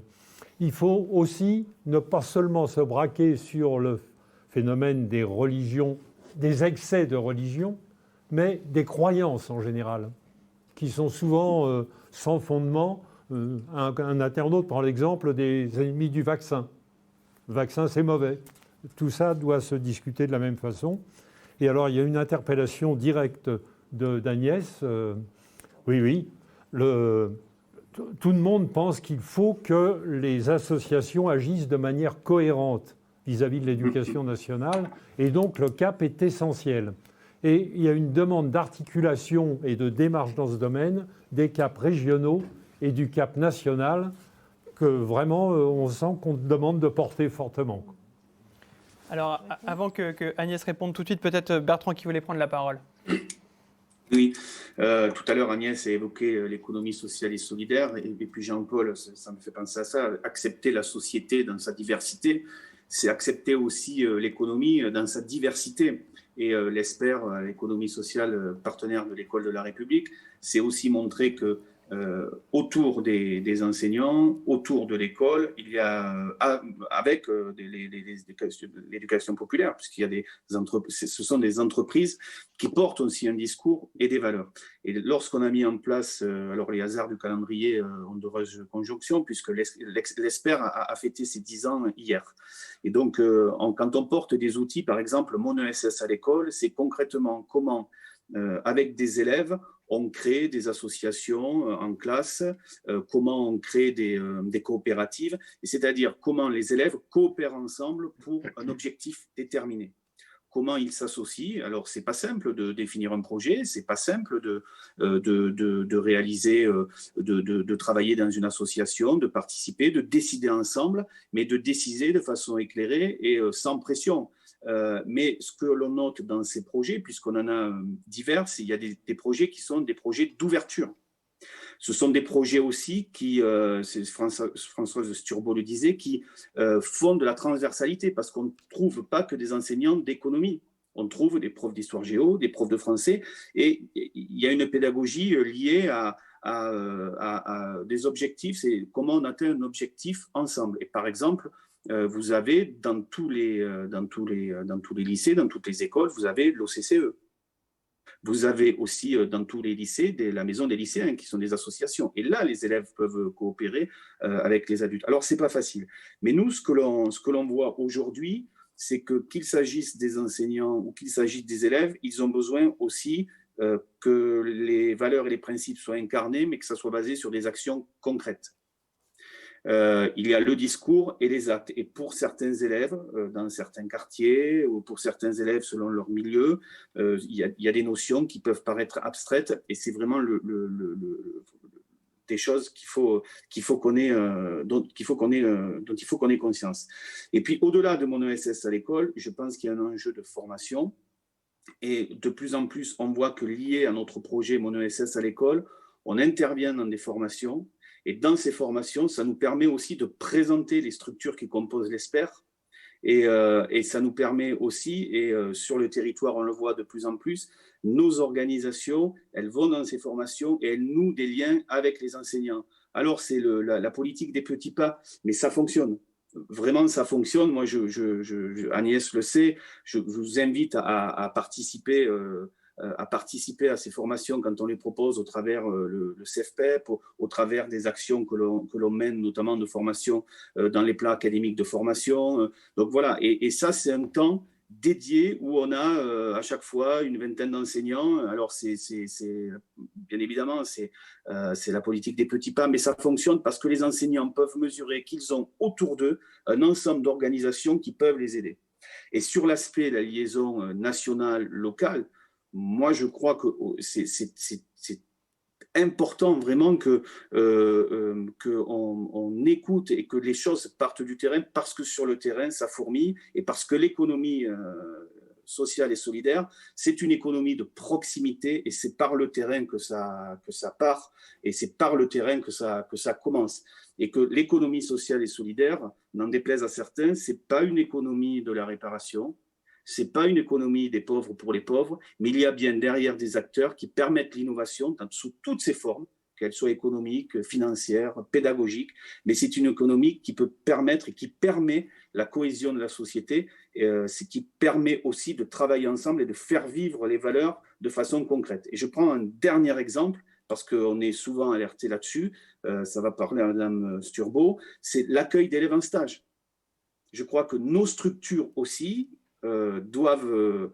Il faut aussi ne pas seulement se braquer sur le phénomène des religions, des excès de religion, mais des croyances en général, qui sont souvent sans fondement. Un internaute prend l'exemple des ennemis du vaccin. Le vaccin, c'est mauvais. Tout ça doit se discuter de la même façon. Et alors, il y a une interpellation directe d'Agnès. Oui, tout le monde pense qu'il faut que les associations agissent de manière cohérente vis-à-vis de l'éducation nationale. Et donc, le cap est essentiel. Et il y a une demande d'articulation et de démarche dans ce domaine, des caps régionaux et du cap national, que vraiment, on sent qu'on demande de porter fortement. Alors, avant que Agnès réponde tout de suite, peut-être Bertrand qui voulait prendre la parole. Oui, tout à l'heure Agnès a évoqué l'économie sociale et solidaire, et puis Jean-Paul, ça me fait penser à ça, accepter la société dans sa diversité, c'est accepter aussi l'économie dans sa diversité. Et l'ESPER, l'économie sociale partenaire de l'École de la République, c'est aussi montrer que autour des enseignants, autour de l'école, il y a avec l'éducation populaire, puisqu'il y a ce sont des entreprises qui portent aussi un discours et des valeurs. Et lorsqu'on a mis en place, alors les hasards du calendrier ont d'heureuses conjonctions, puisque l'ESPER a fêté ses 10 ans hier. Et donc, quand on porte des outils, par exemple, mon ESS à l'école, c'est concrètement comment, avec des élèves, on crée des associations en classe, comment on crée des coopératives, c'est-à-dire comment les élèves coopèrent ensemble pour un objectif déterminé. Comment ils s'associent. Alors, c'est pas simple de définir un projet, c'est pas simple de réaliser, de travailler dans une association, de participer, de décider ensemble, mais de décider de façon éclairée et sans pression. Mais ce que l'on note dans ces projets, puisqu'on en a divers, il y a des projets qui sont des projets d'ouverture. Ce sont des projets aussi qui, Françoise Sturbo le disait, qui font de la transversalité, parce qu'on ne trouve pas que des enseignants d'économie. On trouve des profs d'histoire géo, des profs de français, et il y a une pédagogie liée à des objectifs. C'est comment on atteint un objectif ensemble. Et par exemple, vous avez dans tous les lycées, dans toutes les écoles, vous avez l'OCCE. Vous avez aussi dans tous les lycées la maison des lycéens qui sont des associations. Et là, les élèves peuvent coopérer avec les adultes. Alors, c'est pas facile. Mais nous, ce que l'on voit aujourd'hui, c'est qu'il s'agisse des enseignants ou qu'il s'agisse des élèves, ils ont besoin aussi que les valeurs et les principes soient incarnés, mais que ça soit basé sur des actions concrètes. Il y a le discours et les actes. Et pour certains élèves, dans certains quartiers, ou pour certains élèves selon leur milieu, il y a des notions qui peuvent paraître abstraites, et c'est vraiment des choses dont il faut qu'on ait conscience. Et puis, au-delà de mon ESS à l'école, je pense qu'il y a un enjeu de formation. Et de plus en plus, on voit que lié à notre projet Mon ESS à l'école, on intervient dans des formations. Et dans ces formations, ça nous permet aussi de présenter les structures qui composent l'ESPER. Et ça nous permet aussi, et sur le territoire, on le voit de plus en plus, nos organisations, elles vont dans ces formations et elles nouent des liens avec les enseignants. Alors, c'est la politique des petits pas, mais ça fonctionne. Vraiment, ça fonctionne. Moi, Agnès le sait, je vous invite à participer à ces formations quand on les propose au travers le CEFPEP, au travers des actions que l'on mène, notamment de formation dans les plans académiques de formation. Donc voilà, et ça, c'est un temps dédié où on a à chaque fois une vingtaine d'enseignants. Alors, bien évidemment, c'est la politique des petits pas, mais ça fonctionne parce que les enseignants peuvent mesurer qu'ils ont autour d'eux un ensemble d'organisations qui peuvent les aider. Et sur l'aspect de la liaison nationale, locale, moi, je crois que c'est important vraiment qu'on écoute et que les choses partent du terrain, parce que sur le terrain, ça fourmille, et parce que l'économie sociale et solidaire, c'est une économie de proximité, et c'est par le terrain que ça part, et c'est par le terrain que ça commence. Et que l'économie sociale et solidaire, n'en déplaise à certains, c'est pas une économie de la réparation, c'est pas une économie des pauvres pour les pauvres, mais il y a bien derrière des acteurs qui permettent l'innovation sous toutes ses formes, qu'elle soit économique, financière, pédagogique, mais c'est une économie qui peut permettre et qui permet la cohésion de la société, c'est qui permet aussi de travailler ensemble et de faire vivre les valeurs de façon concrète. Et je prends un dernier exemple, parce qu'on est souvent alerté là-dessus, ça va parler à Mme Sturbo, c'est l'accueil d'élèves en stage. Je crois que nos structures aussi doivent,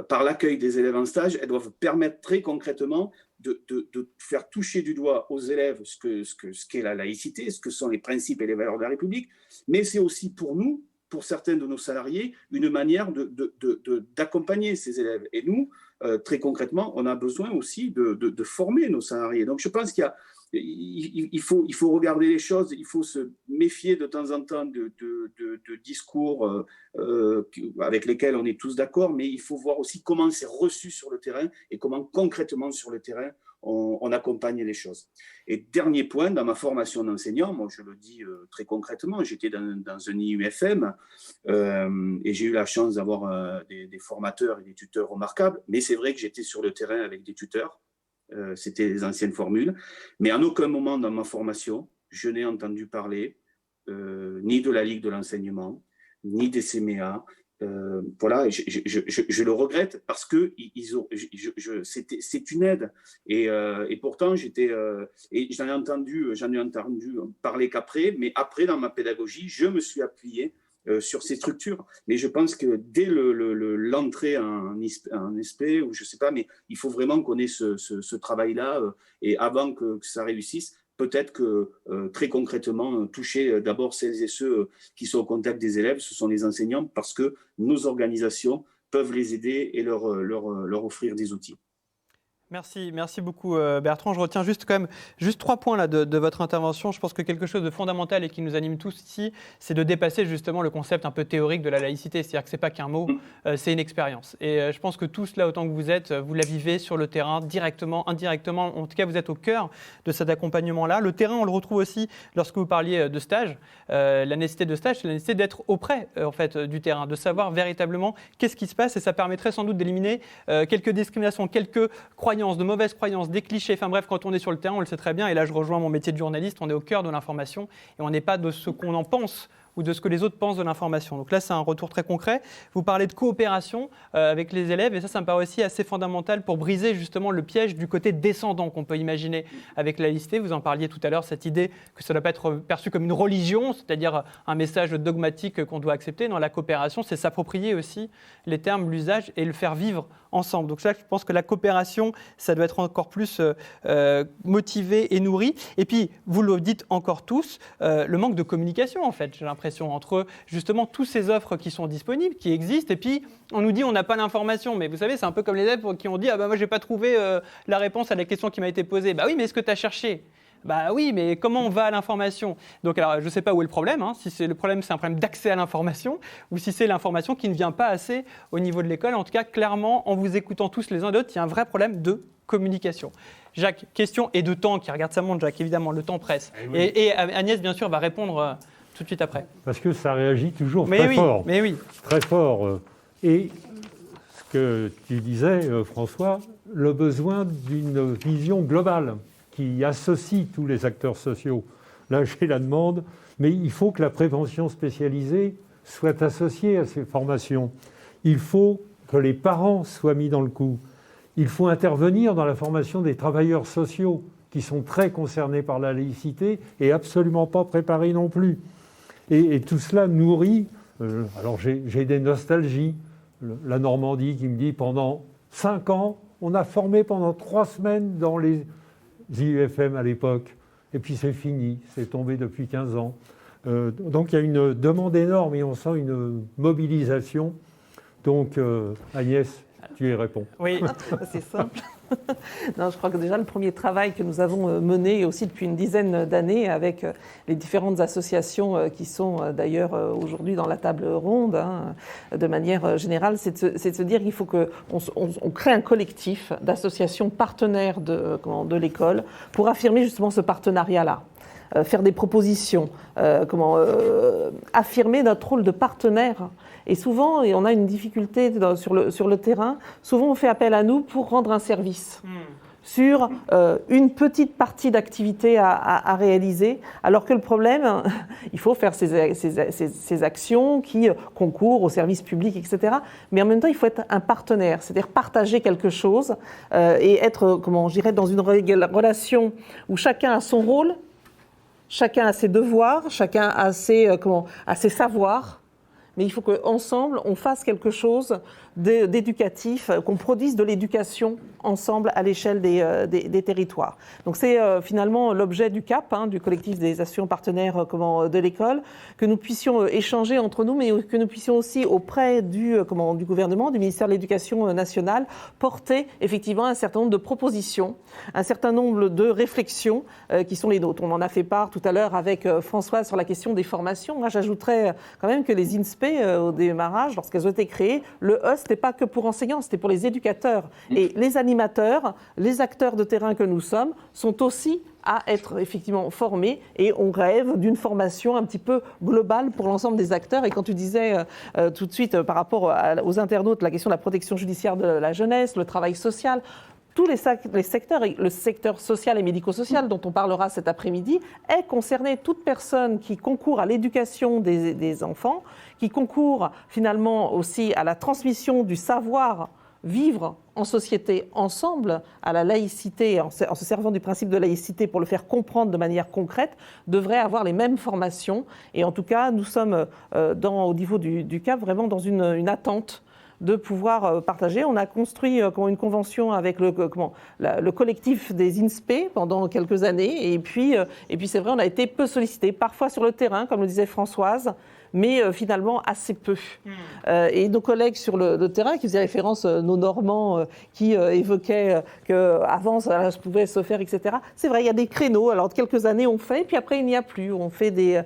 par l'accueil des élèves en stage, elles doivent permettre très concrètement de faire toucher du doigt aux élèves ce qu'est la laïcité, ce que sont les principes et les valeurs de la République, mais c'est aussi pour nous, pour certains de nos salariés, une manière d'accompagner ces élèves. Et nous, très concrètement, on a besoin aussi de former nos salariés. Donc je pense il faut regarder les choses, il faut se méfier de temps en temps de discours avec lesquels on est tous d'accord, mais il faut voir aussi comment c'est reçu sur le terrain et comment concrètement sur le terrain on accompagne les choses. Et dernier point, dans ma formation d'enseignant, moi je le dis très concrètement, j'étais dans un IUFM et j'ai eu la chance d'avoir des formateurs et des tuteurs remarquables, mais c'est vrai que j'étais sur le terrain avec des tuteurs. C'était les anciennes formules, mais en aucun moment dans ma formation, je n'ai entendu parler ni de la Ligue de l'enseignement, ni des CMA. Voilà, je le regrette parce que c'est une aide. Et pourtant, et j'en ai entendu parler qu'après, mais après, dans ma pédagogie, je me suis appuyé sur ces structures. Mais je pense que dès l'entrée en SP, ou je ne sais pas, mais il faut vraiment qu'on ait ce travail-là, et avant que ça réussisse, peut-être que très concrètement, toucher d'abord celles et ceux qui sont au contact des élèves, ce sont les enseignants, parce que nos organisations peuvent les aider et leur offrir des outils. Merci beaucoup Bertrand. Je retiens juste 3 points là, de votre intervention. Je pense que quelque chose de fondamental et qui nous anime tous ici, c'est de dépasser justement le concept un peu théorique de la laïcité. C'est-à-dire que ce n'est pas qu'un mot, c'est une expérience. Et je pense que tous là, autant que vous êtes, vous la vivez sur le terrain, directement, indirectement. En tout cas, vous êtes au cœur de cet accompagnement-là. Le terrain, on le retrouve aussi lorsque vous parliez de stage. La nécessité de stage, c'est la nécessité d'être auprès en fait, du terrain, de savoir véritablement qu'est-ce qui se passe. Et ça permettrait sans doute d'éliminer quelques discriminations, quelques croyances, de mauvaises croyances, des clichés. Enfin bref, quand on est sur le terrain, on le sait très bien. Et là, je rejoins mon métier de journaliste. On est au cœur de l'information et on n'est pas de ce qu'on en pense ou de ce que les autres pensent de l'information. Donc là, c'est un retour très concret. Vous parlez de coopération avec les élèves et ça me paraît aussi assez fondamental pour briser justement le piège du côté descendant qu'on peut imaginer avec la laïcité. Vous en parliez tout à l'heure, cette idée que ça ne doit pas être perçu comme une religion, c'est-à-dire un message dogmatique qu'on doit accepter. Dans la coopération, c'est s'approprier aussi les termes, l'usage et le faire vivre ensemble. Donc là, je pense que la coopération, ça doit être encore plus motivé et nourri. Et puis, vous le dites encore tous, le manque de communication, en fait, j'ai l'impression, entre justement toutes ces offres qui sont disponibles, qui existent, et puis on nous dit on n'a pas l'information. Mais vous savez, c'est un peu comme les élèves qui ont dit ah bah moi j'ai pas trouvé la réponse à la question qui m'a été posée. Bah oui, mais est-ce que tu as cherché ? Bah oui, mais comment on va à l'information ? Donc alors, je ne sais pas où est le problème, si c'est le problème, c'est un problème d'accès à l'information, ou si c'est l'information qui ne vient pas assez au niveau de l'école. En tout cas, clairement, en vous écoutant tous les uns et l'autre, il y a un vrai problème de communication. Jacques, question et de temps, qui regarde sa montre, Jacques, évidemment, le temps presse. Oui. Et Agnès, bien sûr, va répondre tout de suite après. Parce que ça réagit toujours fort. Mais oui. Très fort. Et ce que tu disais, François, le besoin d'une vision globale qui associe tous les acteurs sociaux. Là, j'ai la demande, mais il faut que la prévention spécialisée soit associée à ces formations. Il faut que les parents soient mis dans le coup. Il faut intervenir dans la formation des travailleurs sociaux qui sont très concernés par la laïcité et absolument pas préparés non plus. Et tout cela nourrit. Alors j'ai des nostalgies. La Normandie qui me dit pendant 5 ans, on a formé pendant 3 semaines dans les IUFM à l'époque. Et puis c'est fini, c'est tombé depuis 15 ans. Donc il y a une demande énorme et on sent une mobilisation. Donc Agnès. tu y réponds. Oui. C'est simple. Non, je crois que déjà le premier travail que nous avons mené aussi depuis une dizaine d'années avec les différentes associations qui sont d'ailleurs aujourd'hui dans la table ronde, de manière générale, c'est de se dire qu'il faut qu'on crée un collectif d'associations partenaires de l'école pour affirmer justement ce partenariat-là. Faire des propositions, affirmer notre rôle de partenaire. Et souvent, et on a une difficulté sur le terrain, souvent on fait appel à nous pour rendre un service sur une petite partie d'activité à réaliser, alors que le problème, il faut faire ces actions qui concourent au service public, etc. Mais en même temps, il faut être un partenaire, c'est-à-dire partager quelque chose et être, dans une relation où chacun a son rôle, chacun a ses devoirs, chacun a ses savoirs, mais il faut qu'ensemble, on fasse quelque chose d'éducatif, qu'on produise de l'éducation ensemble à l'échelle des territoires. Donc c'est finalement l'objet du CAP, du collectif des associations partenaires de l'école, que nous puissions échanger entre nous, mais que nous puissions aussi auprès du gouvernement, du ministère de l'Éducation nationale, porter effectivement un certain nombre de propositions, un certain nombre de réflexions qui sont les nôtres. On en a fait part tout à l'heure avec Françoise sur la question des formations. Moi, j'ajouterais quand même que les INSPE, au démarrage, lorsqu'elles ont été créées, le E, ce n'était pas que pour enseignants, c'était pour les éducateurs. Et les animateurs, les acteurs de terrain que nous sommes, sont aussi à être effectivement formés, et on rêve d'une formation un petit peu globale pour l'ensemble des acteurs. Et quand tu disais tout de suite par rapport aux internautes, la question de la protection judiciaire de la jeunesse, le travail social, tous les secteurs, le secteur social et médico-social dont on parlera cet après-midi, est concerné. Toute personne qui concourt à l'éducation des enfants, qui concourt finalement aussi à la transmission du savoir vivre en société ensemble, à la laïcité, en se servant du principe de laïcité pour le faire comprendre de manière concrète, devrait avoir les mêmes formations. Et en tout cas, nous sommes au niveau du CAP vraiment dans une attente de pouvoir partager. On a construit une convention avec le collectif des INSPE pendant quelques années, et puis c'est vrai, on a été peu sollicité, parfois sur le terrain, comme le disait Françoise, mais finalement assez peu. Et nos collègues sur le terrain, qui faisaient référence, nos Normands, qui évoquaient qu'avant ça pouvait se faire, etc. C'est vrai, il y a des créneaux. Alors, quelques années, on fait, puis après, il n'y a plus. On fait des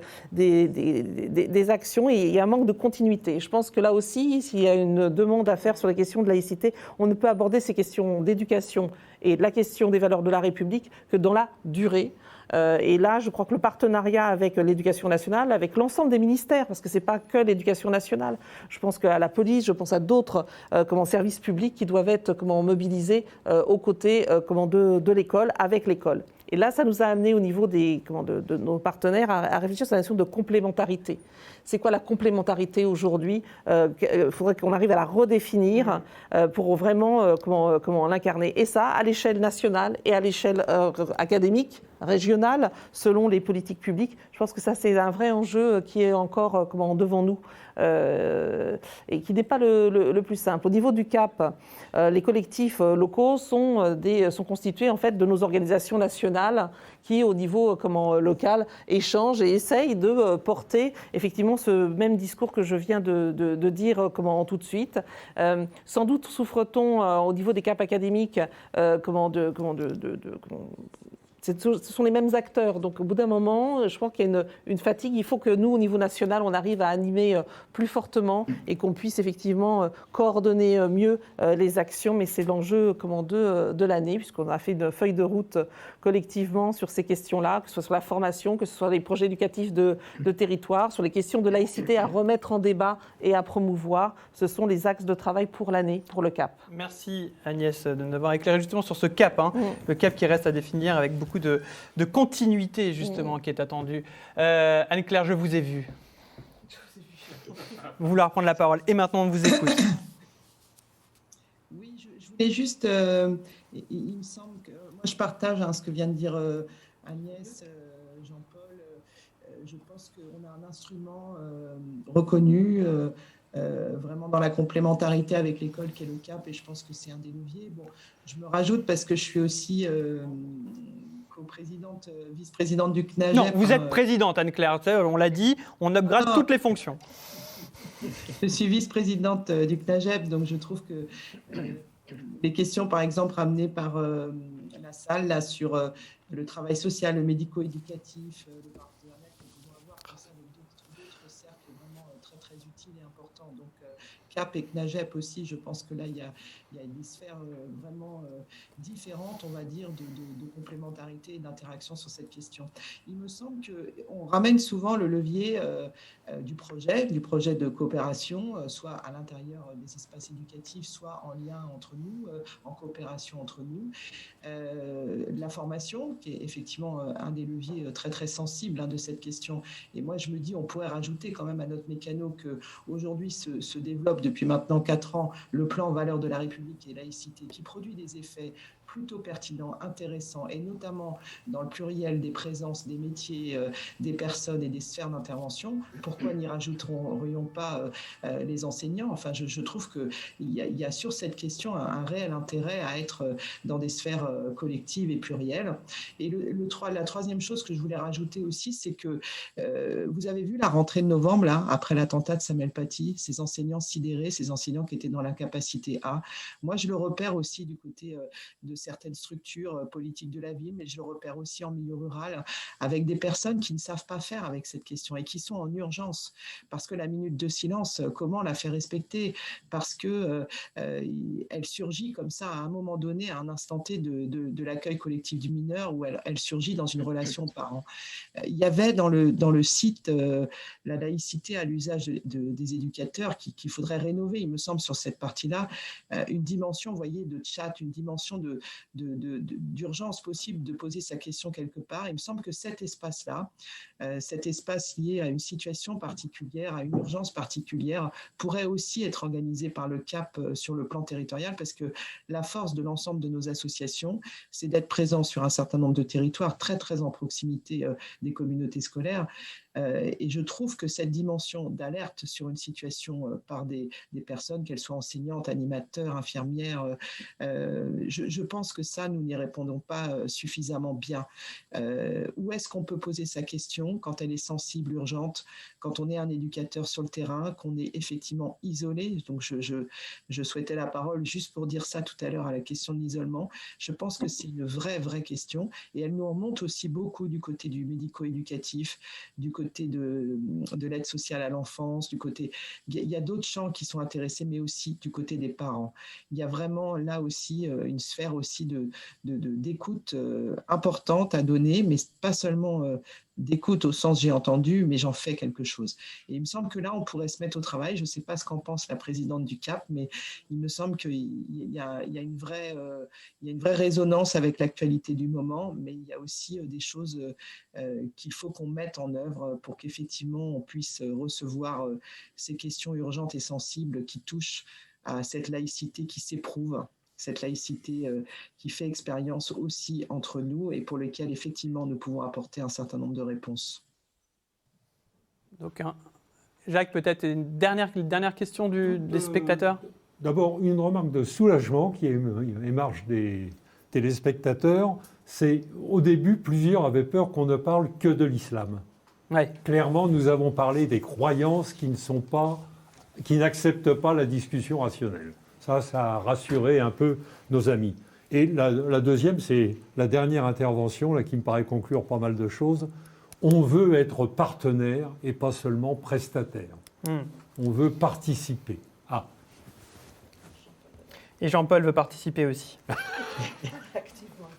actions, et il y a un manque de continuité. Je pense que là aussi, s'il y a une demande à faire sur la question de laïcité, on ne peut aborder ces questions d'éducation et de la question des valeurs de la République que dans la durée. Et là, je crois que le partenariat avec l'Éducation nationale, avec l'ensemble des ministères, parce que ce n'est pas que l'Éducation nationale, je pense qu'à la police, je pense à d'autres services publics qui doivent être mobilisés aux côtés de l'école, avec l'école. Et là, ça nous a amené au niveau de nos partenaires à réfléchir sur la notion de complémentarité. C'est quoi la complémentarité aujourd'hui ? Il faudrait qu'on arrive à la redéfinir pour vraiment comment l'incarner. Et ça, à l'échelle nationale et à l'échelle académique, régionale, selon les politiques publiques. Je pense que ça, c'est un vrai enjeu qui est encore devant nous et qui n'est pas le plus simple. Au niveau du CAP, les collectifs locaux sont constitués en fait de nos organisations nationales qui, au niveau local, échangent et essayent de porter effectivement ce même discours que je viens de dire tout de suite. Sans doute souffre-t-on au niveau des CAP académiques ce sont les mêmes acteurs. Donc, au bout d'un moment, je pense qu'il y a une fatigue. Il faut que nous, au niveau national, on arrive à animer plus fortement et qu'on puisse effectivement coordonner mieux les actions. Mais c'est l'enjeu de l'année, puisqu'on a fait une feuille de route collectivement sur ces questions-là, que ce soit sur la formation, que ce soit les projets éducatifs de territoire, sur les questions de laïcité à remettre en débat et à promouvoir. Ce sont les axes de travail pour l'année, pour le CAP. Merci Agnès de nous avoir éclairé justement sur ce CAP, le CAP qui reste à définir avec beaucoup de continuité justement qui est attendue. Anne-Claire, je vous ai vu. Vous voulez reprendre la parole et maintenant on vous écoute. Oui, je voulais juste, il me semble que moi je partage ce que vient de dire Agnès, Jean-Paul. Je pense qu'on a un instrument reconnu vraiment dans la complémentarité avec l'école qui est le CAP, et je pense que c'est un des leviers. Bon, je me rajoute parce que je suis aussi co-présidente, vice-présidente du CNAGEP. Non, vous êtes présidente, Anne-Claire, on l'a dit, on upgrade toutes les fonctions. Je suis vice-présidente du CNAGEP, donc je trouve que les questions, par exemple, ramenées par la salle là, sur le travail social, le médico-éducatif, le partenariat que nous pouvons avoir comme ça avec d'autres cercles vraiment très, très utiles et importants. Donc, CAP et CNAGEP aussi, je pense que là, il y a des sphères vraiment différentes, on va dire, de complémentarité et d'interaction sur cette question. Il me semble qu'on ramène souvent le levier du projet de coopération, soit à l'intérieur des espaces éducatifs, soit en lien entre nous, en coopération entre nous. La formation, qui est effectivement un des leviers très, très sensibles de cette question. Et moi, je me dis, on pourrait rajouter quand même à notre mécano qu'aujourd'hui se développe depuis maintenant 4 ans le plan Valeurs de la République et laïcité qui produit des effets plutôt pertinents, intéressants, et notamment dans le pluriel des présences, des métiers, des personnes et des sphères d'intervention. Pourquoi n'y rajouterions pas les enseignants? Enfin, je trouve qu'il y a sur cette question un réel intérêt à être dans des sphères collectives et plurielles. Et la troisième chose que je voulais rajouter aussi, c'est que vous avez vu la rentrée de novembre, là, après l'attentat de Samuel Paty, ces enseignants sidérés, ces enseignants qui étaient dans l'incapacité A. Moi, je le repère aussi du côté de certaines structures politiques de la ville, mais je le repère aussi en milieu rural, avec des personnes qui ne savent pas faire avec cette question et qui sont en urgence, parce que la minute de silence, comment la faire respecter? Parce que elle surgit comme ça à un moment donné, à un instant T de l'accueil collectif du mineur, où elle surgit dans une relation parent. Il y avait dans le site la laïcité à l'usage des éducateurs qu'il faudrait rénover, il me semble, sur cette partie-là, une dimension, vous voyez, de chat, une dimension d'urgence possible de poser sa question quelque part. Il me semble que cet espace-là, cet espace lié à une situation particulière, à une urgence particulière, pourrait aussi être organisé par le CAP sur le plan territorial, parce que la force de l'ensemble de nos associations, c'est d'être présent sur un certain nombre de territoires, très très en proximité des communautés scolaires. Et je trouve que cette dimension d'alerte sur une situation par des personnes, qu'elles soient enseignantes, animateurs, infirmières, je pense que ça, nous n'y répondons pas suffisamment bien. Où est-ce qu'on peut poser sa question quand elle est sensible, urgente, quand on est un éducateur sur le terrain, qu'on est effectivement isolé? Donc je souhaitais la parole juste pour dire ça tout à l'heure à la question de l'isolement. Je pense que c'est une vraie question, et elle nous remonte aussi beaucoup du côté du médico-éducatif, du côté de l'aide sociale à l'enfance, du côté... Il y a d'autres champs qui sont intéressés, mais aussi du côté des parents. Il y a vraiment là aussi une sphère aussi d'écoute importante à donner, mais pas seulement d'écoute au sens j'ai entendu, mais j'en fais quelque chose. Et il me semble que là, on pourrait se mettre au travail. Je ne sais pas ce qu'en pense la présidente du CAP, mais il me semble qu'il y a une vraie résonance avec l'actualité du moment, mais il y a aussi des choses qu'il faut qu'on mette en œuvre pour qu'effectivement, on puisse recevoir ces questions urgentes et sensibles qui touchent à cette laïcité qui s'éprouve, cette laïcité qui fait expérience aussi entre nous et pour laquelle effectivement nous pouvons apporter un certain nombre de réponses. Donc, Jacques, peut-être une dernière question des spectateurs. D'abord, une remarque de soulagement qui émarge des téléspectateurs. C'est au début, plusieurs avaient peur qu'on ne parle que de l'islam. Ouais. Clairement, nous avons parlé des croyances qui n'acceptent pas la discussion rationnelle. Ça a rassuré un peu nos amis. Et la deuxième, c'est la dernière intervention là, qui me paraît conclure pas mal de choses. On veut être partenaire et pas seulement prestataire. On veut participer. Ah. Et Jean-Paul veut participer aussi.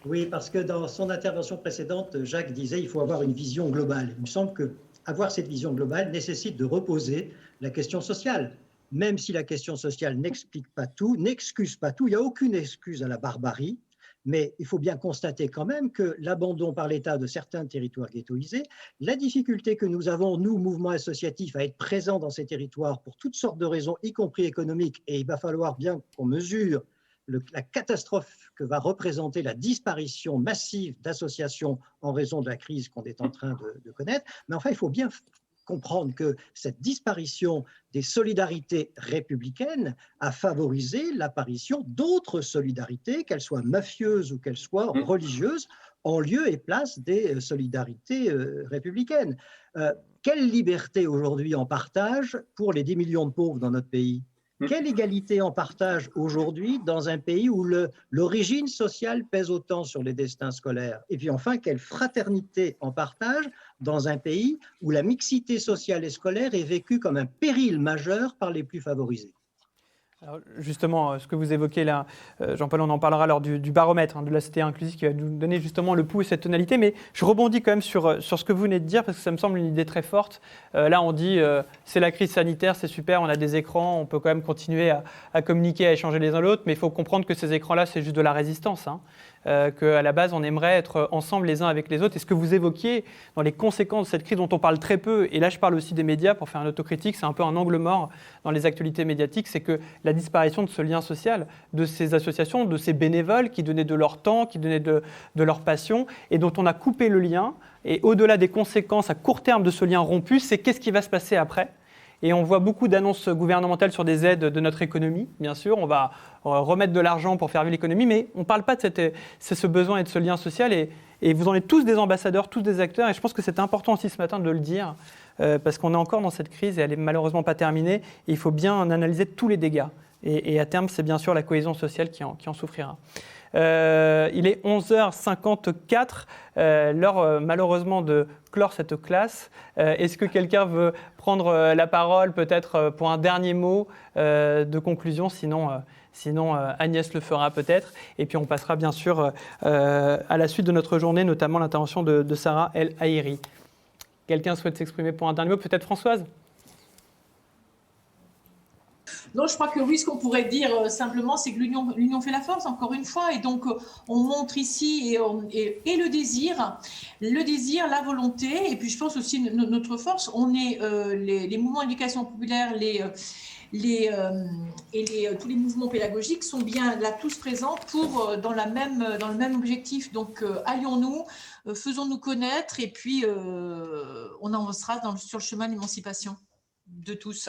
Oui, parce que dans son intervention précédente, Jacques disait qu'il faut avoir une vision globale. Il me semble qu'avoir cette vision globale nécessite de reposer la question sociale. Même si la question sociale n'explique pas tout, n'excuse pas tout, il n'y a aucune excuse à la barbarie, mais il faut bien constater quand même que l'abandon par l'État de certains territoires ghettoisés, la difficulté que nous avons, nous, mouvements associatifs, à être présents dans ces territoires pour toutes sortes de raisons, y compris économiques, et il va falloir bien qu'on mesure la catastrophe que va représenter la disparition massive d'associations en raison de la crise qu'on est en train de connaître. Mais enfin, il faut bien comprendre que cette disparition des solidarités républicaines a favorisé l'apparition d'autres solidarités, qu'elles soient mafieuses ou qu'elles soient religieuses. en lieu et place des solidarités républicaines. Quelle liberté aujourd'hui en partage pour les 10 millions de pauvres dans notre pays? Quelle égalité en partage aujourd'hui dans un pays où l'origine sociale pèse autant sur les destins scolaires? Et puis enfin, quelle fraternité en partage dans un pays où la mixité sociale et scolaire est vécue comme un péril majeur par les plus favorisés? Alors justement, ce que vous évoquez là, Jean-Paul, on en parlera lors du baromètre de la cité inclusive qui va nous donner justement le pouls et cette tonalité, mais je rebondis quand même sur ce que vous venez de dire parce que ça me semble une idée très forte. Là, on dit c'est la crise sanitaire, c'est super, on a des écrans, on peut quand même continuer à communiquer, à échanger les uns l'autre, mais il faut comprendre que ces écrans-là, c'est juste de la résistance. Qu'à la base, on aimerait être ensemble les uns avec les autres. Et ce que vous évoquiez dans les conséquences de cette crise dont on parle très peu, et là je parle aussi des médias pour faire une autocritique, c'est un peu un angle mort dans les actualités médiatiques, c'est que la disparition de ce lien social, de ces associations, de ces bénévoles qui donnaient de leur temps, qui donnaient de leur passion, et dont on a coupé le lien. Et au-delà des conséquences à court terme de ce lien rompu, c'est qu'est-ce qui va se passer après ? Et on voit beaucoup d'annonces gouvernementales sur des aides de notre économie, bien sûr. On va remettre de l'argent pour faire vivre l'économie, mais on ne parle pas de ce besoin et de ce lien social. Et vous en êtes tous des ambassadeurs, tous des acteurs. Et je pense que c'est important aussi ce matin de le dire, parce qu'on est encore dans cette crise et elle n'est malheureusement pas terminée. Et il faut bien analyser tous les dégâts. Et à terme, c'est bien sûr la cohésion sociale qui en souffrira. Il est 11h54, l'heure malheureusement de clore cette classe. Est-ce que quelqu'un veut prendre la parole peut-être pour un dernier mot de conclusion? Sinon, Agnès le fera peut-être. Et puis on passera bien sûr à la suite de notre journée, notamment l'intervention de Sarah El Haïry. Quelqu'un souhaite s'exprimer pour un dernier mot? Peut-être Françoise? Non, je crois que oui, ce qu'on pourrait dire simplement, c'est que l'union fait la force, encore une fois. Et donc, on montre ici et le désir, la volonté. Et puis, je pense aussi notre force. On est les mouvements d'éducation populaire, tous les mouvements pédagogiques sont bien là tous présents dans le même objectif. Donc, allions-nous, faisons-nous connaître et puis on avancera sur le chemin de l'émancipation de tous.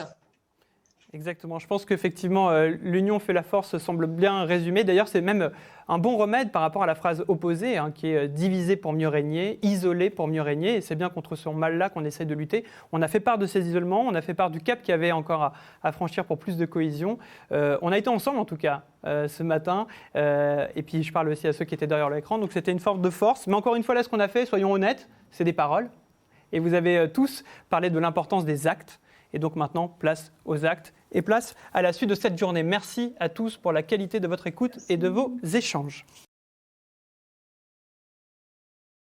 Exactement. Je pense qu'effectivement, l'union fait la force semble bien résumé. D'ailleurs, c'est même un bon remède par rapport à la phrase opposée, qui est diviser pour mieux régner, isoler pour mieux régner. Et c'est bien contre ce mal-là qu'on essaye de lutter. On a fait part de ces isolements, on a fait part du cap qu'il y avait encore à franchir pour plus de cohésion. On a été ensemble, en tout cas, ce matin. Et puis, je parle aussi à ceux qui étaient derrière l'écran. Donc, c'était une forme de force. Mais encore une fois, là, ce qu'on a fait, soyons honnêtes, c'est des paroles. Et vous avez tous parlé de l'importance des actes. Et donc maintenant, place aux actes et place à la suite de cette journée. Merci à tous pour la qualité de votre écoute et de vos échanges.